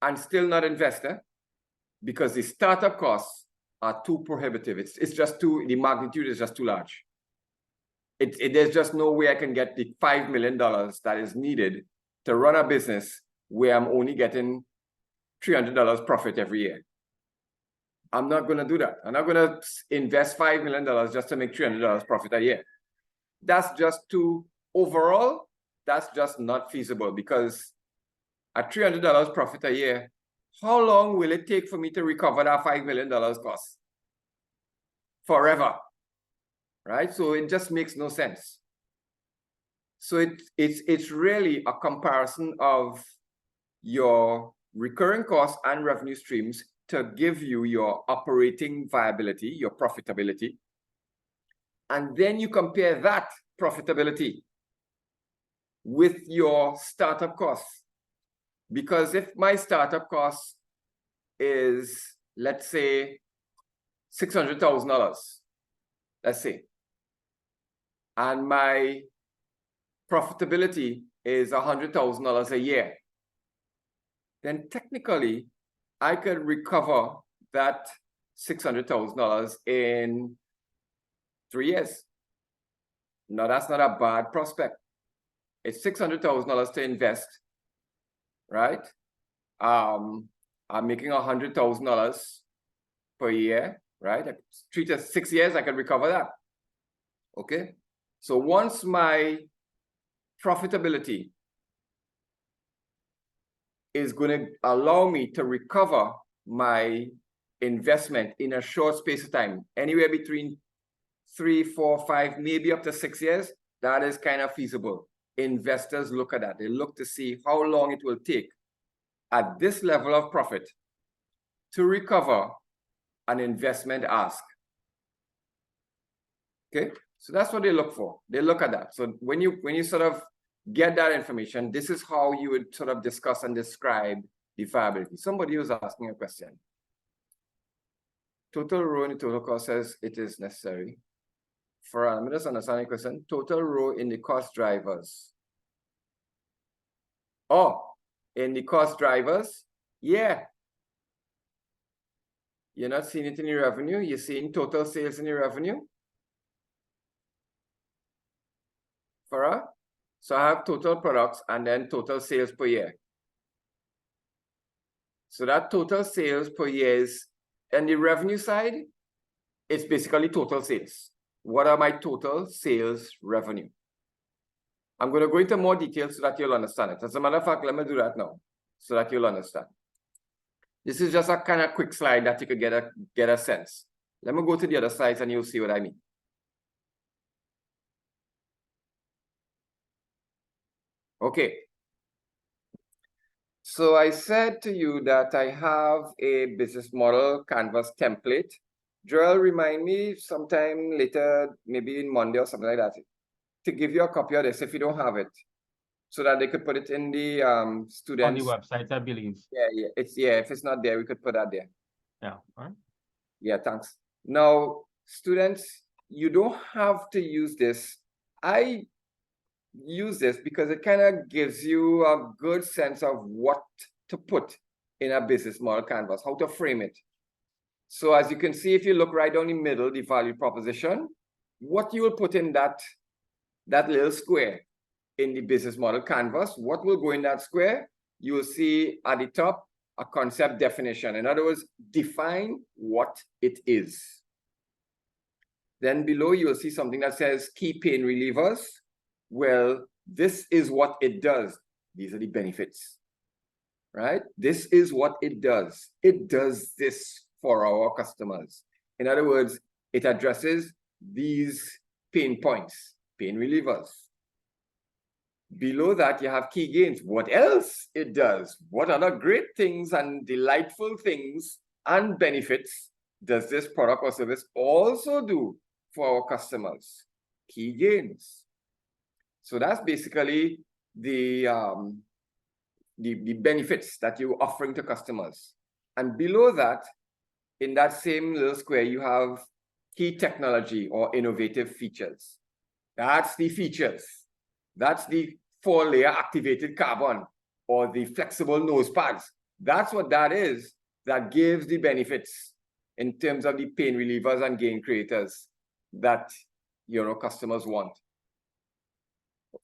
and still not invest, because the startup costs are too prohibitive. It's just too, the magnitude is just too large. There's just no way I can get the $5 million that is needed to run a business where I'm only getting $300 profit every year. I'm not going to do that. I'm not going to invest $5 million just to make $300 profit a year. That's just too, overall, that's just not feasible, because at $300 profit a year, how long will it take for me to recover that $5 million cost? Forever, right? So it just makes no sense. So it's really a comparison of your recurring costs and revenue streams to give you your operating viability, your profitability. And then you compare that profitability with your startup costs. Because if my startup cost is, let's say, $600,000, let's say, and my profitability is $100,000 a year, then technically I could recover that $600,000 in 3 years. Now that's not a bad prospect. It's $600,000 to invest, right? I'm making $100,000 per year, right? 3 to 6 years, I can recover that. Okay. So once my profitability is going to allow me to recover my investment in a short space of time, anywhere between 3, 4, 5, maybe up to 6 years, that is kind of feasible. Investors look at that. They look to see how long it will take at this level of profit to recover an investment ask. Okay, so that's what they look for. They look at that. So when you sort of get that information, this is how you would sort of discuss and describe the viability. Somebody was asking a question. Total row in the total cost says it is necessary. Let me just understand the question. Total row in the cost drivers. Oh, in the cost drivers? Yeah. You're not seeing it in your revenue. You're seeing total sales in your revenue. Farah? So I have total products and then total sales per year. So that total sales per year is, on the revenue side, it's basically total sales. What are my total sales revenue? I'm going to go into more details so that you'll understand it. As a matter of fact, let me do that now so that you'll understand. This is just a kind of quick slide that you could get a sense. Let me go to the other slides and you'll see what I mean. Okay. So I said to you that I have a business model canvas template. Joel, remind me sometime later, maybe in Monday or something like that, to give you a copy of this if you don't have it, so that they could put it in the students. On the website, I believe. Yeah, if it's not there, we could put that there. Yeah. All right. Yeah, thanks. Now, students, you don't have to use this. I use this because it kind of gives you a good sense of what to put in a business model canvas, how to frame it. So as you can see, if you look right down the middle, the value proposition, what you will put in that little square in the business model canvas, what will go in that square? You will see at the top a concept definition. In other words, define what it is. Then below you will see something that says key pain relievers. Well, this is what it does. These are the benefits, right? This is what it does. It does this for our customers. In other words, it addresses these pain points, pain relievers. Below that, you have key gains. What else it does? What other great things and delightful things and benefits does this product or service also do for our customers? Key gains. So that's basically the benefits that you're offering to customers. And below that, in that same little square, you have key technology or innovative features. That's the features. That's the 4-layer activated carbon or the flexible nose pads. That's what that is that gives the benefits in terms of the pain relievers and gain creators that your customers want.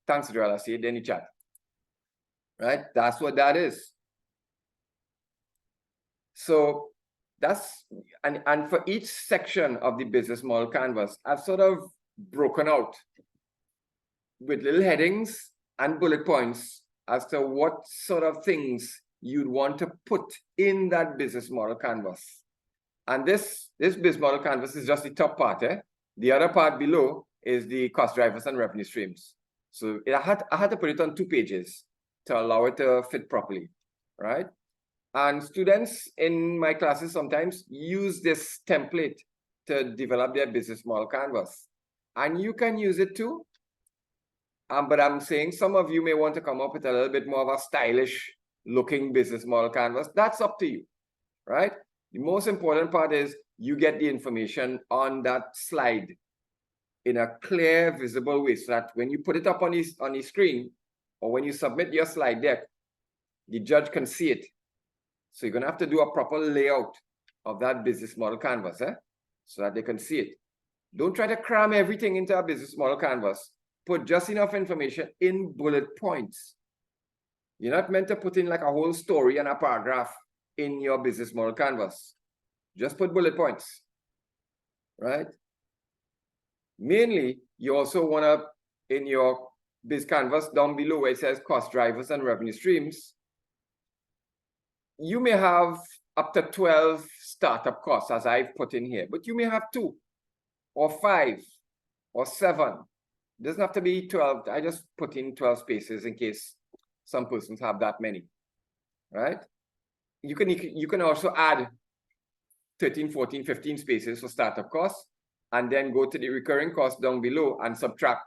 Thanks, Joel. I see it in the chat. Right? That's what that is. So that's, and for each section of the business model canvas, I've sort of broken out with little headings and bullet points as to what sort of things you'd want to put in that business model canvas. And this business model canvas is just the top part. The other part below is the cost drivers and revenue streams. So I had to put it on 2 pages to allow it to fit properly, right? And students in my classes sometimes use this template to develop their business model canvas. And you can use it too. But I'm saying some of you may want to come up with a little bit more of a stylish looking business model canvas. That's up to you, right? The most important part is you get the information on that slide in a clear, visible way, so that when you put it up on the screen or when you submit your slide deck, the judge can see it. So you're going to have to do a proper layout of that business model canvas, so that they can see it. Don't try to cram everything into a business model canvas. Put just enough information in bullet points. You're not meant to put in like a whole story and a paragraph in your business model canvas. Just put bullet points, right? Mainly, you also want to, in your biz canvas down below where it says cost drivers and revenue streams, you may have up to 12 startup costs, as I've put in here, but you may have 2 or 5 or 7. It doesn't have to be 12. I just put in 12 spaces in case some persons have that many, right? You can also add 13, 14, 15 spaces for startup costs, and then go to the recurring costs down below and subtract,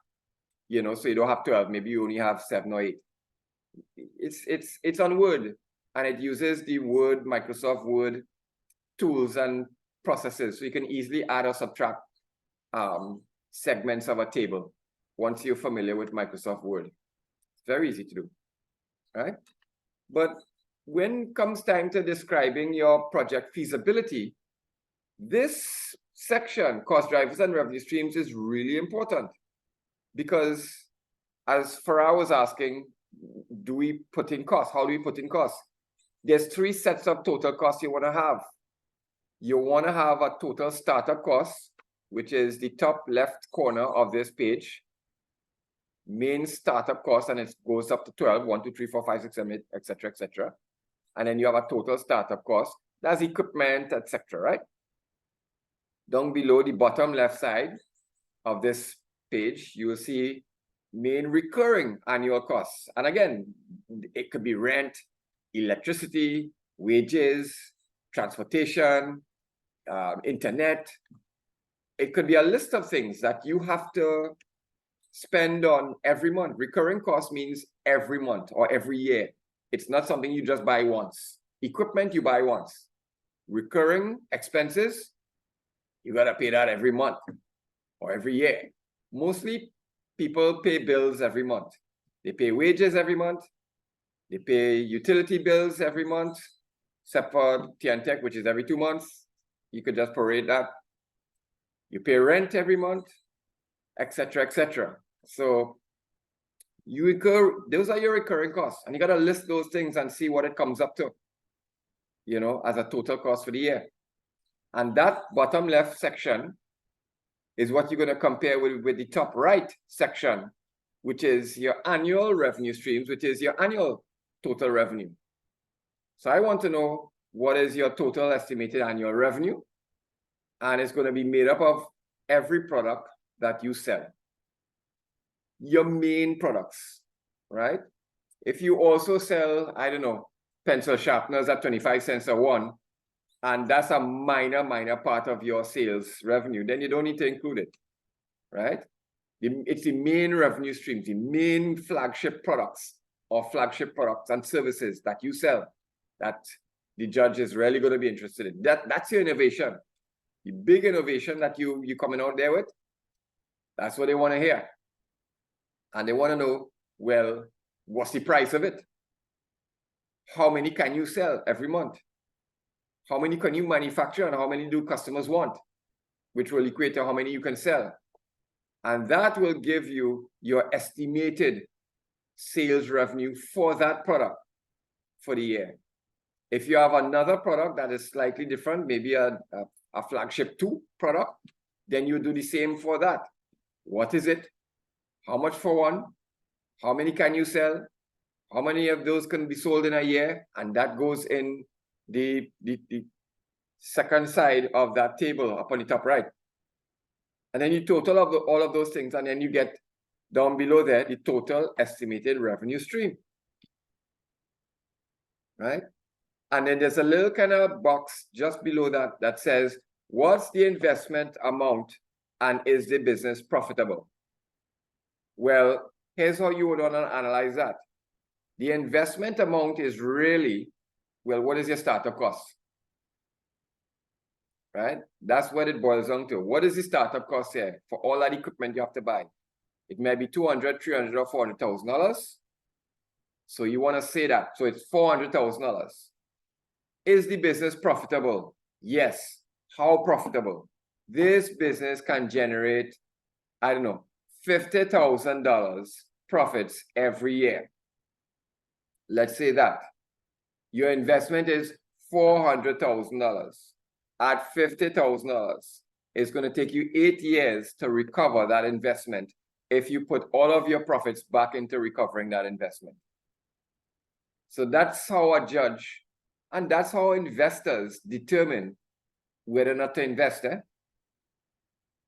so you don't have 12, maybe you only have 7 or 8. It's on Word, and it uses the Microsoft Word tools and processes, so you can easily add or subtract segments of a table once you're familiar with Microsoft Word. It's very easy to do, right? But when it comes time to describing your project feasibility, this section, cost drivers and revenue streams, is really important, because as Farah was asking, do we put in costs? How do we put in costs? There's 3 sets of total costs you want to have. You want to have a total startup cost, which is the top left corner of this page, main startup cost, and it goes up to 12, 1, 2, 3, 4, 5, 6, 7, 8, etc., etc. And then you have a total startup cost. That's equipment, etc., right? Down below the bottom left side of this page, you will see main recurring annual costs. And again, it could be rent, electricity, wages, transportation, internet. It could be a list of things that you have to spend on every month. Recurring cost means every month or every year. It's not something you just buy once. Equipment you buy once. Recurring expenses, you gotta pay that every month or every year. Mostly people pay bills every month. They pay wages every month. They pay utility bills every month, except for TNTech, which is every 2 months. You could just prorate that. You pay rent every month, etc., etc. So you incur, those are your recurring costs, and you gotta list those things and see what it comes up to, you know, as a total cost for the year. And that bottom left section is what you're gonna compare with the top right section, which is your annual revenue streams, which is your annual total revenue. So I want to know what is your total estimated annual revenue, and it's going to be made up of every product that you sell. Your main products, right? If you also sell, I don't know, pencil sharpeners at 25 cents a one, and that's a minor part of your sales revenue, then you don't need to include it, right? It's the main revenue streams, the main flagship products or flagship products and services that you sell that the judge is really going to be interested in. That's your innovation. The big innovation that you coming out there with, that's what they want to hear. And they want to know, well, what's the price of it? How many can you sell every month? How many can you manufacture and how many do customers want? Which will equate to how many you can sell. And that will give you your estimated sales revenue for that product for the year. If you have another product that is slightly different, maybe a flagship 2 product, then you do the same for that. What is it? How much for one? How many can you sell? How many of those can be sold in a year? And that goes in the second side of that table up on the top right. And then you total up all of those things, and then you get down below there the total estimated revenue stream, right? And then there's a little kind of box just below that that says, what's the investment amount and is the business profitable? Well, here's how you would want to analyze that. The investment amount is really, well, what is your startup cost? Right? That's what it boils down to. What is the startup cost here for all that equipment you have to buy? It may be $200,000, $300,000, or $400,000. So you want to say that. So it's $400,000. Is the business profitable? Yes. How profitable? This business can generate, I don't know, $50,000 profits every year. Let's say that. Your investment is $400,000. At $50,000, it's going to take you 8 years to recover that investment if you put all of your profits back into recovering that investment. So that's how a judge, and that's how investors determine whether or not to invest.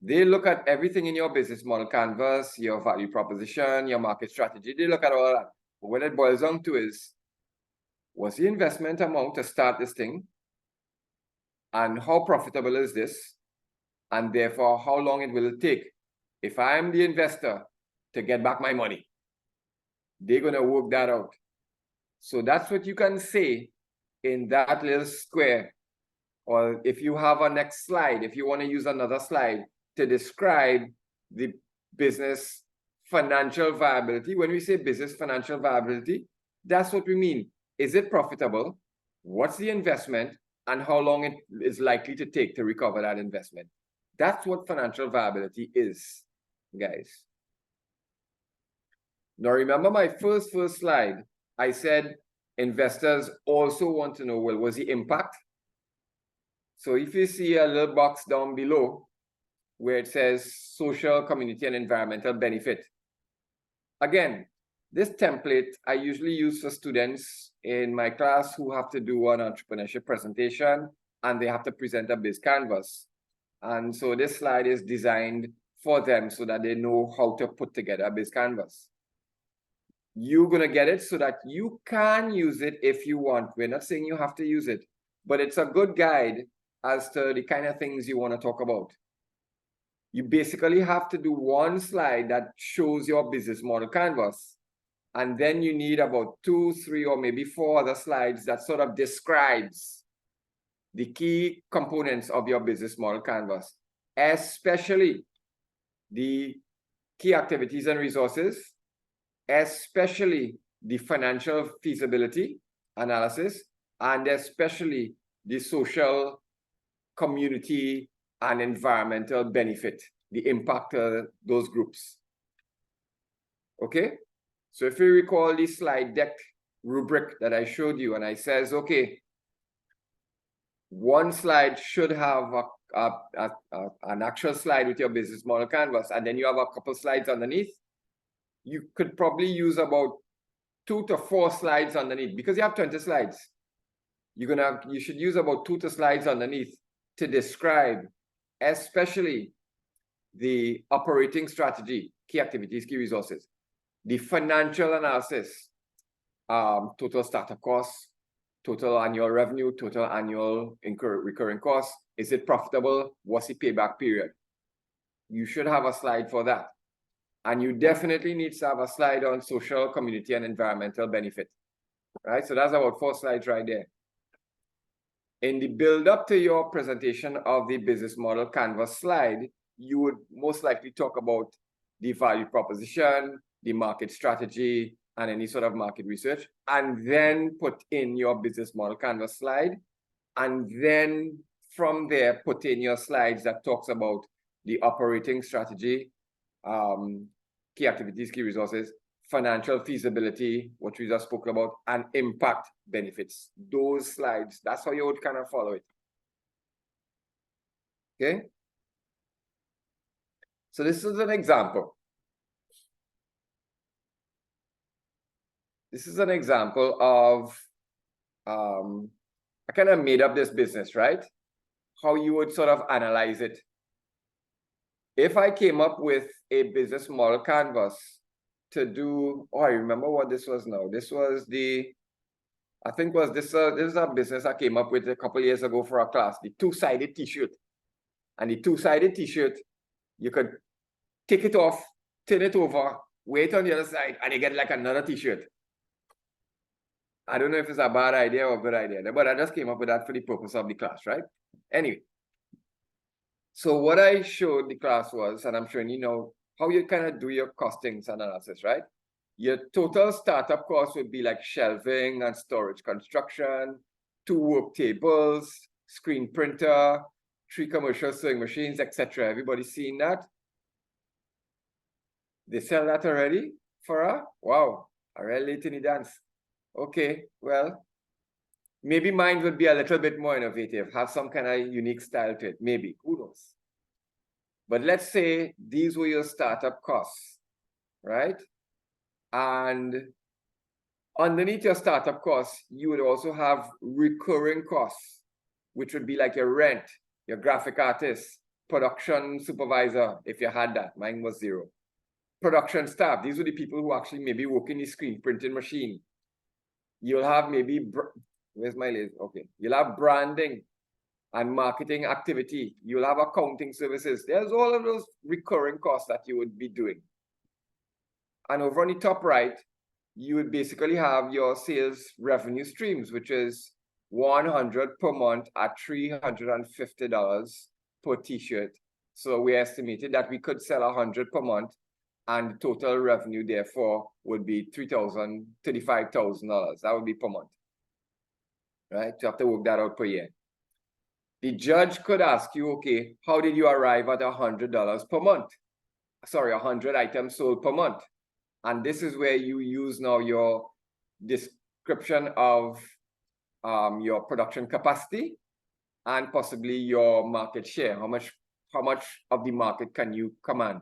They look at everything in your business model canvas, your value proposition, your market strategy. They look at all that. But what it boils down to is, what's the investment amount to start this thing? And how profitable is this? And therefore, how long it will take if I'm the investor to get back my money? They're going to work that out. So that's what you can say in that little square. Or if you have a next slide, if you want to use another slide to describe the business financial viability. When we say business financial viability, that's what we mean. Is it profitable? What's the investment? And how long it is likely to take to recover that investment. That's what financial viability is, guys. Now remember my first slide, I said investors also want to know, well, what's the impact? So if you see a little box down below where it says social, community, and environmental benefit. Again, this template I usually use for students in my class who have to do an entrepreneurship presentation and they have to present a biz canvas. And so this slide is designed for them so that they know how to put together a biz canvas. you're going to get it so that you can use it if you want. We're not saying you have to use it, but it's a good guide as to the kind of things you want to talk about. You basically have to do one slide that shows your business model canvas. And then you need about 2, 3, or maybe 4 other slides that sort of describes the key components of your business model canvas, especially the key activities and resources, especially the financial feasibility analysis, and especially the social, community, and environmental benefit, the impact of those groups. Okay? So if you recall the slide deck rubric that I showed you, and I says, okay, one slide should have an actual slide with your business model canvas, and then you have a couple slides underneath. You could probably use about 2 to 4 slides underneath, because you have 20 slides. You should use about 2 to slides underneath to describe, especially the operating strategy, key activities, key resources, the financial analysis, total startup costs, total annual revenue, total annual recurring costs. Is it profitable? What's the payback period? You should have a slide for that. And you definitely need to have a slide on social, community, and environmental benefit, right? So that's about 4 slides right there. In the build up to your presentation of the business model canvas slide, you would most likely talk about the value proposition, the market strategy, and any sort of market research, and then put in your business model canvas slide. And then from there, put in your slides that talks about the operating strategy, key activities, key resources, financial feasibility, what we just spoke about, and impact benefits. Those slides, that's how you would kind of follow it. Okay? So this is an example. This is an example of, I kind of made up this business, right? How you would sort of analyze it. If I came up with a business model canvas to do, oh, I remember what this was now. This was I think this is a business I came up with a couple of years ago for a class, the 2-sided t-shirt. And the 2-sided t-shirt, you could take it off, turn it over, wait on the other side, and you get like another t-shirt. I don't know if it's a bad idea or a good idea, but I just came up with that for the purpose of the class, right? Anyway, so what I showed the class was, and I'm showing you know, how you kind of do your costings analysis, right? Your total startup cost would be like shelving and storage construction, 2 work tables, screen printer, 3 commercial sewing machines, etc. Everybody seen that? They sell that already for her? Wow, already late in the dance. Okay, well, maybe mine would be a little bit more innovative, have some kind of unique style to it, maybe, who knows? But let's say these were your startup costs, right? And underneath your startup costs, you would also have recurring costs, which would be like your rent, your graphic artist, production supervisor, if you had that. Mine was 0. Production staff, these are the people who actually maybe work in the screen printing machine. You'll have maybe, where's my list? Okay. You'll have branding and marketing activity. You'll have accounting services. There's all of those recurring costs that you would be doing. And over on the top right, you would basically have your sales revenue streams, which is $100 per month at $350 per t-shirt. So we estimated that we could sell $100 per month, and total revenue therefore would be $35,000. That would be per month, right? You have to work that out per year. The judge could ask you, okay, how did you arrive at $100 per month? Sorry, 100 items sold per month. And this is where you use now your description of your production capacity and possibly your market share. How much of the market can you command?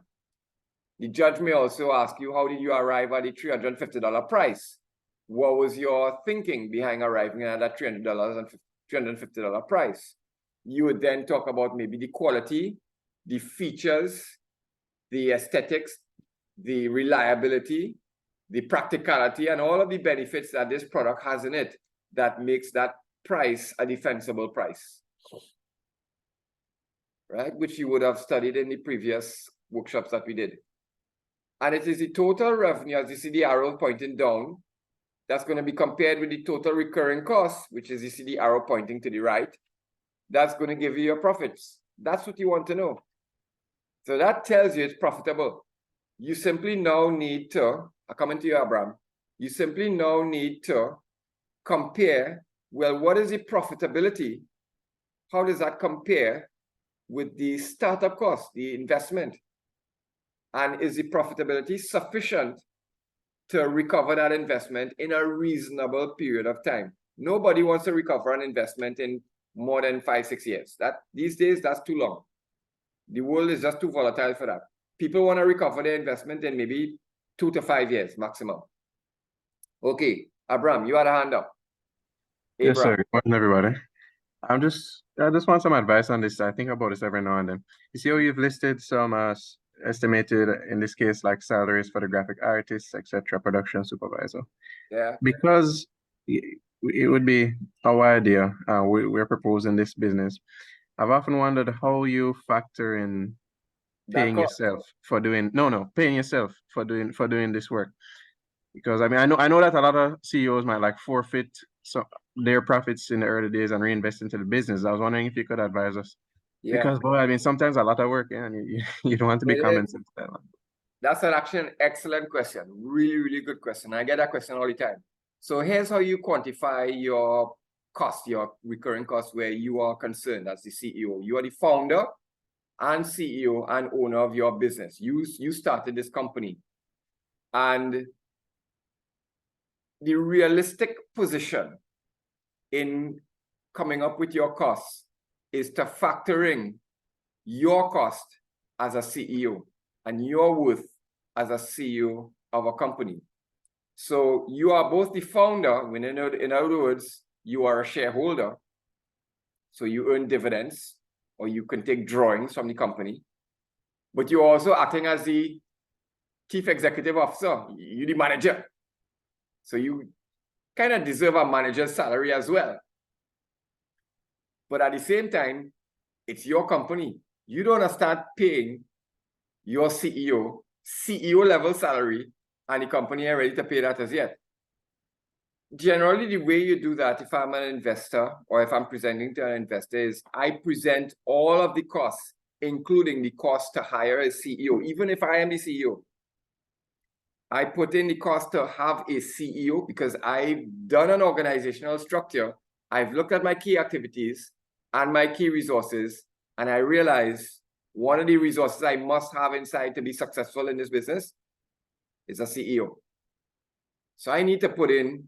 The judge may also ask you, how did you arrive at the $350 price? What was your thinking behind arriving at that $350 price? You would then talk about maybe the quality, the features, the aesthetics, the reliability, the practicality and all of the benefits that this product has in it that makes that price a defensible price, right? Which you would have studied in the previous workshops that we did. And it is the total revenue, as you see the arrow pointing down, that's going to be compared with the total recurring cost, which is, you see the arrow pointing to the right. That's going to give you your profits. That's what you want to know. So that tells you it's profitable. You simply now need to, I'm coming to you, Abraham, you simply now need to compare, well, what is the profitability? How does that compare with the startup cost, the investment? And is the profitability sufficient to recover that investment in a reasonable period of time? Nobody wants to recover an investment in more than 5-6 years. These days, that's too long. The world is just too volatile for that. People want to recover their investment in maybe 2 to 5 years maximum. Okay, Abraham, you had a hand up. Yes, Abraham. sir. Good morning, everybody. I just want some advice on this. I think about this every now and then. You see how you've listed some estimated, in this case, like salaries for the graphic artists, etc., production supervisor. Yeah. Because it would be our idea. We're proposing this business. I've often wondered how you factor in paying yourself for doing paying yourself for doing this work. Because I mean, I know that a lot of CEOs might like forfeit their profits in the early days and reinvest into the business. I was wondering if you could advise us. Yeah. Because, boy, I mean, sometimes a lot of work, and you don't want to be compensated. That's actually an excellent question. Really, really good question. I get that question all the time. So here's how you quantify your cost, your recurring cost, where you are concerned as the CEO. You are the founder and CEO and owner of your business. You started this company. And the realistic position in coming up with your costs is to factor in your cost as a CEO and your worth as a CEO of a company. So you are both the founder, in other words, you are a shareholder. So you earn dividends or you can take drawings from the company, but you're also acting as the chief executive officer, you're the manager. So you kind of deserve a manager's salary as well. But at the same time, it's your company. You don't start paying your CEO level salary and the company ain't ready to pay that as yet. Generally, the way you do that, if I'm an investor or if I'm presenting to an investor, is I present all of the costs, including the cost to hire a CEO, even if I am the CEO. I put in the cost to have a CEO because I've done an organizational structure. I've looked at my key activities and my key resources, and I realize one of the resources I must have inside to be successful in this business is a CEO. So I need to put in,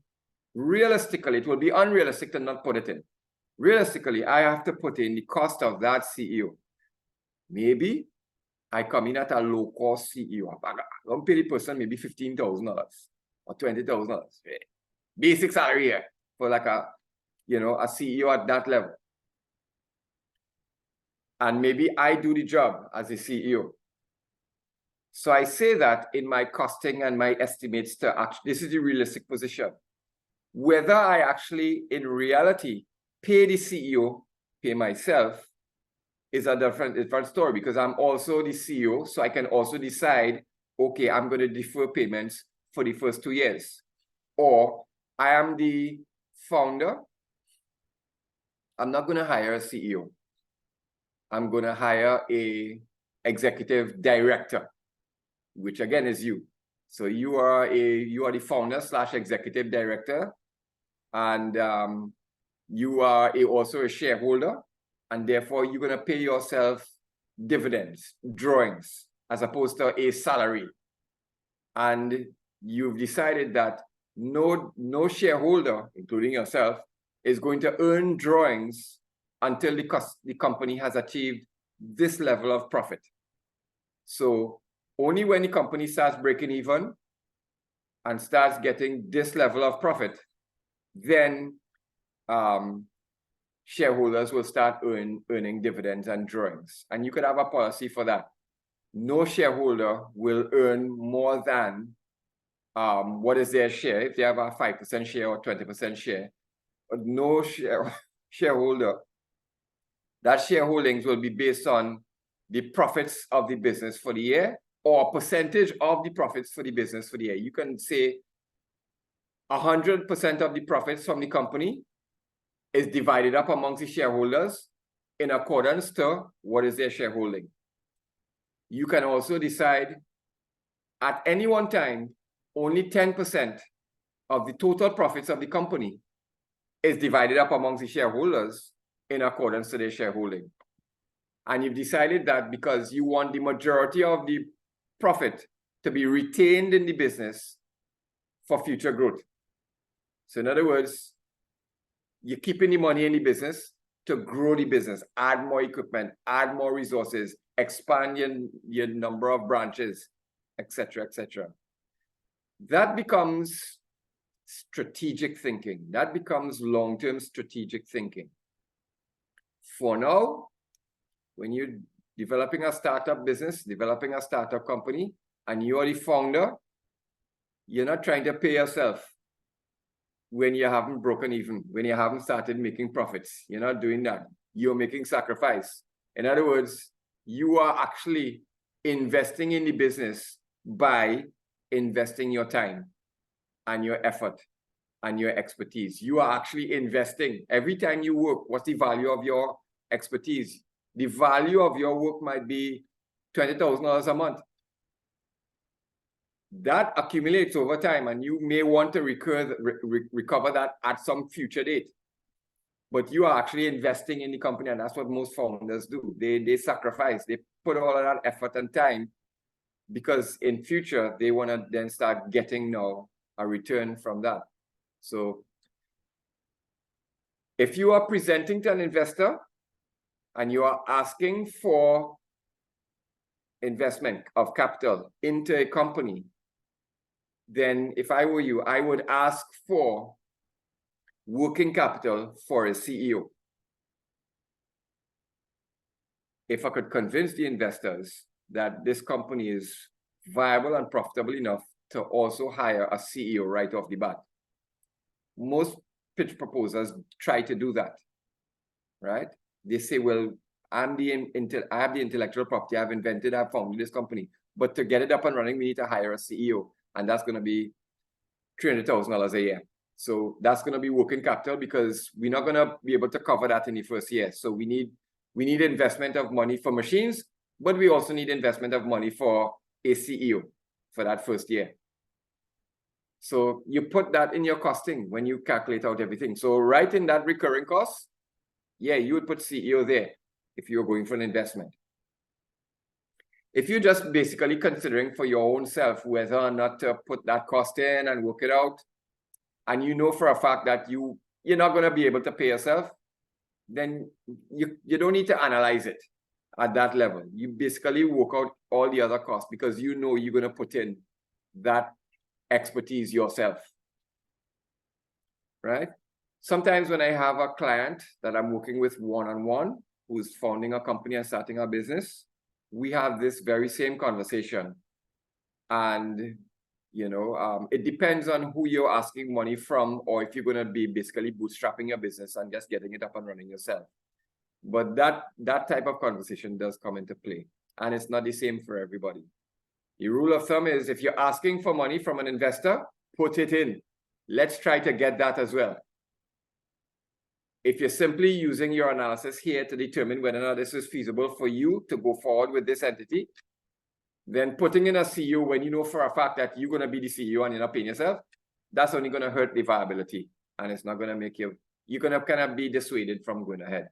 realistically, it will be unrealistic to not put it in. Realistically, I have to put in the cost of that CEO. Maybe I come in at a low-cost CEO. I'm going to pay the person maybe $15,000 or $20,000. Basic salary here for like a CEO at that level. And maybe I do the job as a CEO. So I say that in my costing and my estimates to actually, this is the realistic position. Whether I actually, in reality, pay the CEO, pay myself, is a different story, because I'm also the CEO, so I can also decide, okay, I'm going to defer payments for the first 2 years. Or I am the founder. I'm not going to hire a CEO. I'm going to hire a executive director, which again is you. So you are the founder / executive director, and you are also a shareholder. And therefore, you're going to pay yourself dividends, drawings, as opposed to a salary. And you've decided that no shareholder, including yourself, is going to earn drawings until the company has achieved this level of profit. So only when the company starts breaking even and starts getting this level of profit, then shareholders will start earning dividends and drawings. And you could have a policy for that. No shareholder will earn more than what is their share, if they have a 5% share or 20% share, but no shareholder, that shareholdings will be based on the profits of the business for the year or a percentage of the profits for the business for the year. You can say 100% of the profits from the company is divided up amongst the shareholders in accordance to what is their shareholding. You can also decide at any one time, only 10% of the total profits of the company is divided up amongst the shareholders in accordance to their shareholding. And you've decided that because you want the majority of the profit to be retained in the business for future growth. So in other words, you're keeping the money in the business to grow the business, add more equipment, add more resources, expand your number of branches, etc., etc. That becomes strategic thinking. That becomes long-term strategic thinking. For now, when you're developing a startup business, developing a startup company, and you're the founder, you're not trying to pay yourself when you haven't broken even, when you haven't started making profits. You're not doing that. You're making sacrifice. In other words, you are actually investing in the business by investing your time and your effort and your expertise. You are actually investing. Every time you work, what's the value of your expertise? The value of your work might be $20,000 a month. That accumulates over time, and you may want to recover that at some future date. But you are actually investing in the company, and that's what most founders do. They sacrifice, they put all of that effort and time because in future, they want to then start getting now a return from that. So if you are presenting to an investor and you are asking for investment of capital into a company, then if I were you, I would ask for working capital for a CEO. If I could convince the investors that this company is viable and profitable enough to also hire a CEO right off the bat. Most pitch proposals try to do that, right? They say, well, I have the intellectual property, I've invented, I've founded this company, but to get it up and running, we need to hire a CEO, and that's going to be $300,000 a year. So that's going to be working capital because we're not going to be able to cover that in the first year. So we need investment of money for machines, but we also need investment of money for a CEO for that first year. So you put that in your costing when you calculate out everything. So right in that recurring cost, yeah, you would put CEO there if you're going for an investment. If you're just basically considering for your own self whether or not to put that cost in and work it out, and you know for a fact that you're not going to be able to pay yourself, then you don't need to analyze it at that level. You basically work out all the other costs because you know you're going to put in that expertise yourself, right? Sometimes when I have a client that I'm working with one-on-one who's founding a company and starting a business, we have this very same conversation. And, it depends on who you're asking money from, or if you're going to be basically bootstrapping your business and just getting it up and running yourself. But that type of conversation does come into play, and it's not the same for everybody. The rule of thumb is if you're asking for money from an investor, put it in. Let's try to get that as well. If you're simply using your analysis here to determine whether or not this is feasible for you to go forward with this entity, then putting in a CEO when you know for a fact that you're going to be the CEO and you're not paying yourself, that's only going to hurt the viability, and it's not going to make you're going to kind of be dissuaded from going ahead.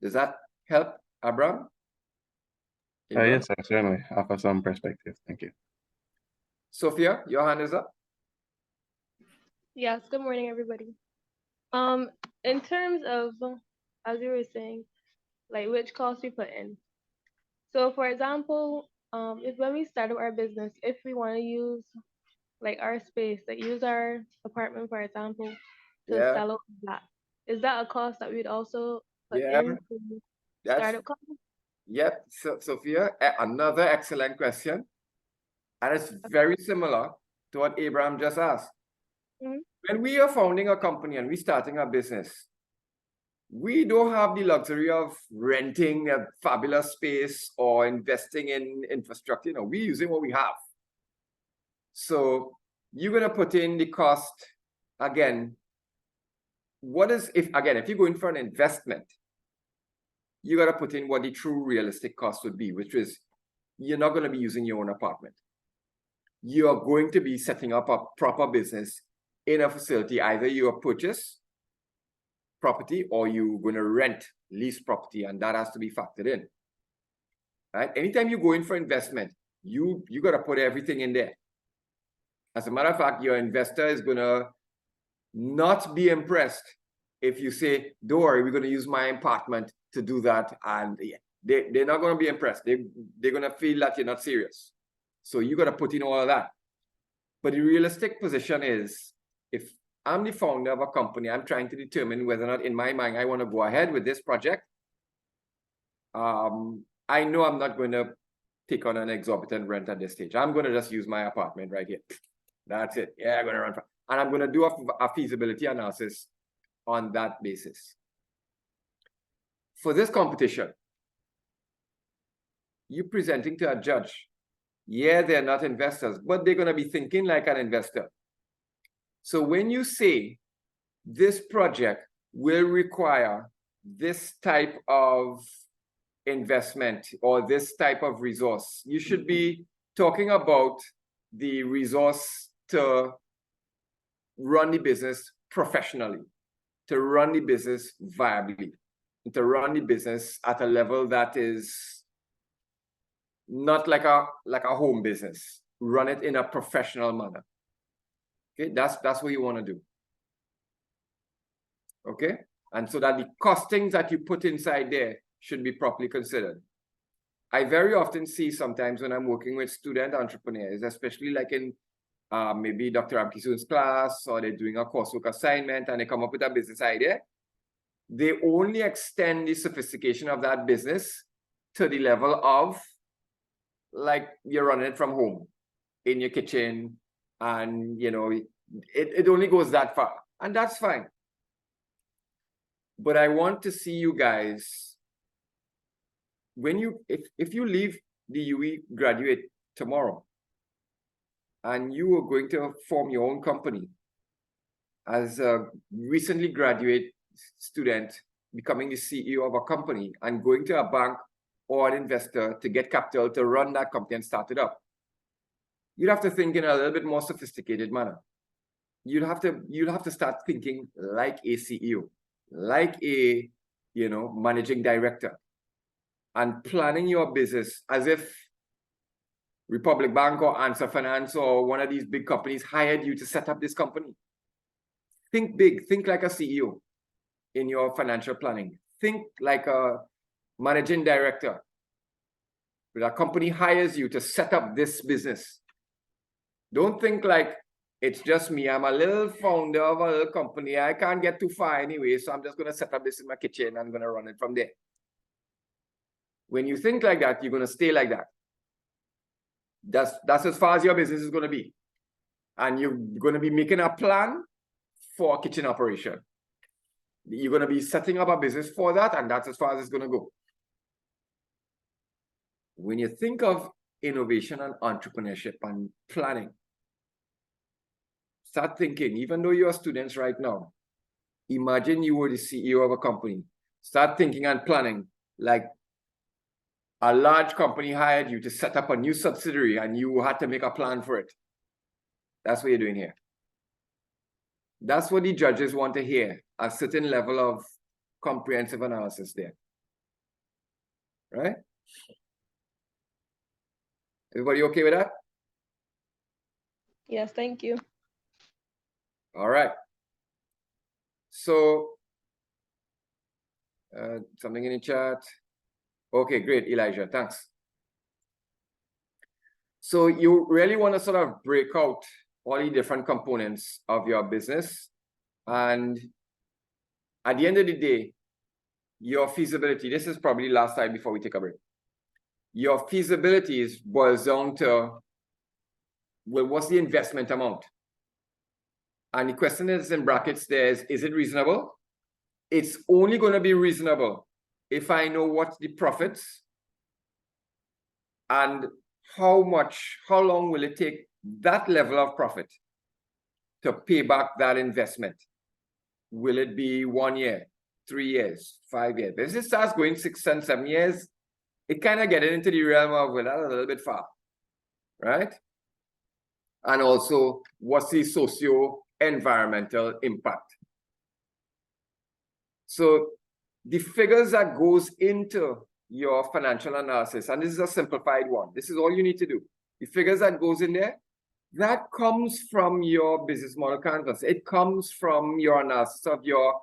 Does that help, Abraham? Yes, I certainly offer some perspective. Thank you. Sophia, your hand is up. Yes, good morning, everybody. In terms of, as you were saying, like which costs we put in. So for example, if when we start our business, if we want to use like our space, like use our apartment, for example, to sell out that, is that a cost that we'd also put in to startup costs? Yep. So, Sophia, another excellent question. And it's very similar to what Abraham just asked. Mhm. When we are founding a company and we starting a business, we don't have the luxury of renting a fabulous space or investing in infrastructure. You know, we're using what we have. So you're going to put in the cost again. If you're going for an investment, you got to put in what the true realistic cost would be, which is you're not going to be using your own apartment. You're going to be setting up a proper business in a facility. Either you purchase property or you're going to rent, lease property, and that has to be factored in. Right? Anytime you go in for investment, you got to put everything in there. As a matter of fact, your investor is going to not be impressed if you say, don't worry, we're going to use my apartment to do that. And they're not going to be impressed. They're going to feel that you're not serious. So you got to put in all of that. But the realistic position is, if I'm the founder of a company, I'm trying to determine whether or not in my mind I want to go ahead with this project. I know I'm not going to take on an exorbitant rent at this stage. I'm going to just use my apartment right here. That's it. Yeah, I'm going to run. And I'm going to do a feasibility analysis on that basis. For this competition, you're presenting to a judge. Yeah, they're not investors, but they're going to be thinking like an investor. So when you say this project will require this type of investment or this type of resource, you should be talking about the resource to run the business professionally, to run the business viably, to run the business at a level that is not like a home business. Run it in a professional manner. Okay, that's what you want to do. Okay, and so that the costings that you put inside there should be properly considered. I very often see sometimes when I'm working with student entrepreneurs, especially like in maybe Dr. Amkisun's class, or they're doing a coursework assignment and they come up with a business idea, they only extend the sophistication of that business to the level of like you're running it from home in your kitchen, and you know it only goes that far, and that's fine. But I want to see you guys, when if you leave the UWI graduate tomorrow and you are going to form your own company as a recently graduate student, becoming the CEO of a company and going to a bank or an investor to get capital to run that company and start it up, you'd have to think in a little bit more sophisticated manner. You'll have to start thinking like a CEO, like a managing director, and planning your business as if Republic Bank or Answer Finance or one of these big companies hired you to set up this company. Think big, think like a CEO in your financial planning. Think like a managing director. When a company hires you to set up this business, don't think like it's just me. I'm a little founder of a little company. I can't get too far anyway, so I'm just going to set up this in my kitchen and I'm going to run it from there. When you think like that, you're going to stay like that. That's as far as your business is going to be. And you're going to be making a plan for a kitchen operation. You're going to be setting up a business for that, and that's as far as it's going to go. When you think of innovation and entrepreneurship and planning, start thinking, even though you're students right now, imagine you were the CEO of a company. Start thinking and planning like a large company hired you to set up a new subsidiary and you had to make a plan for it. That's what you're doing here. That's what the judges want to hear, a certain level of comprehensive analysis there. Right? Everybody okay with that? Yes, thank you. All right. So, something in the chat. Okay, great, Elijah, thanks. So you really want to sort of break out all the different components of your business. And at the end of the day, your feasibility, this is probably the last slide before we take a break. Your feasibility boils down to well, what's the investment amount? And the question is in brackets, is it reasonable? It's only going to be reasonable if I know what the profits and how long will it take that level of profit to pay back that investment? Will it be 1 year, 3 years, 5 years? If it starts going 6 and 7 years, it kind of gets into the realm of, well, that's a little bit far, right? And also, what's the socio-environmental impact? So the figures that goes into your financial analysis, and this is a simplified one, this is all you need to do. The figures that goes in there, that comes from your business model canvas. It comes from your analysis of your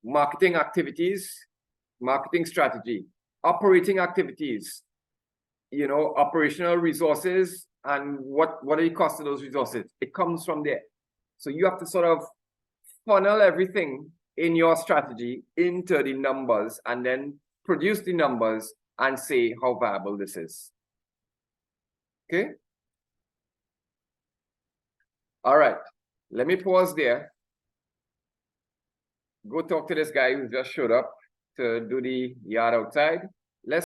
marketing activities, marketing strategy, operating activities, you know, operational resources, and what are the costs of those resources? It comes from there. So you have to sort of funnel everything in your strategy into the numbers and then produce the numbers and say how viable this is. Okay? All right, let me pause there. Go talk to this guy who just showed up to do the yard outside.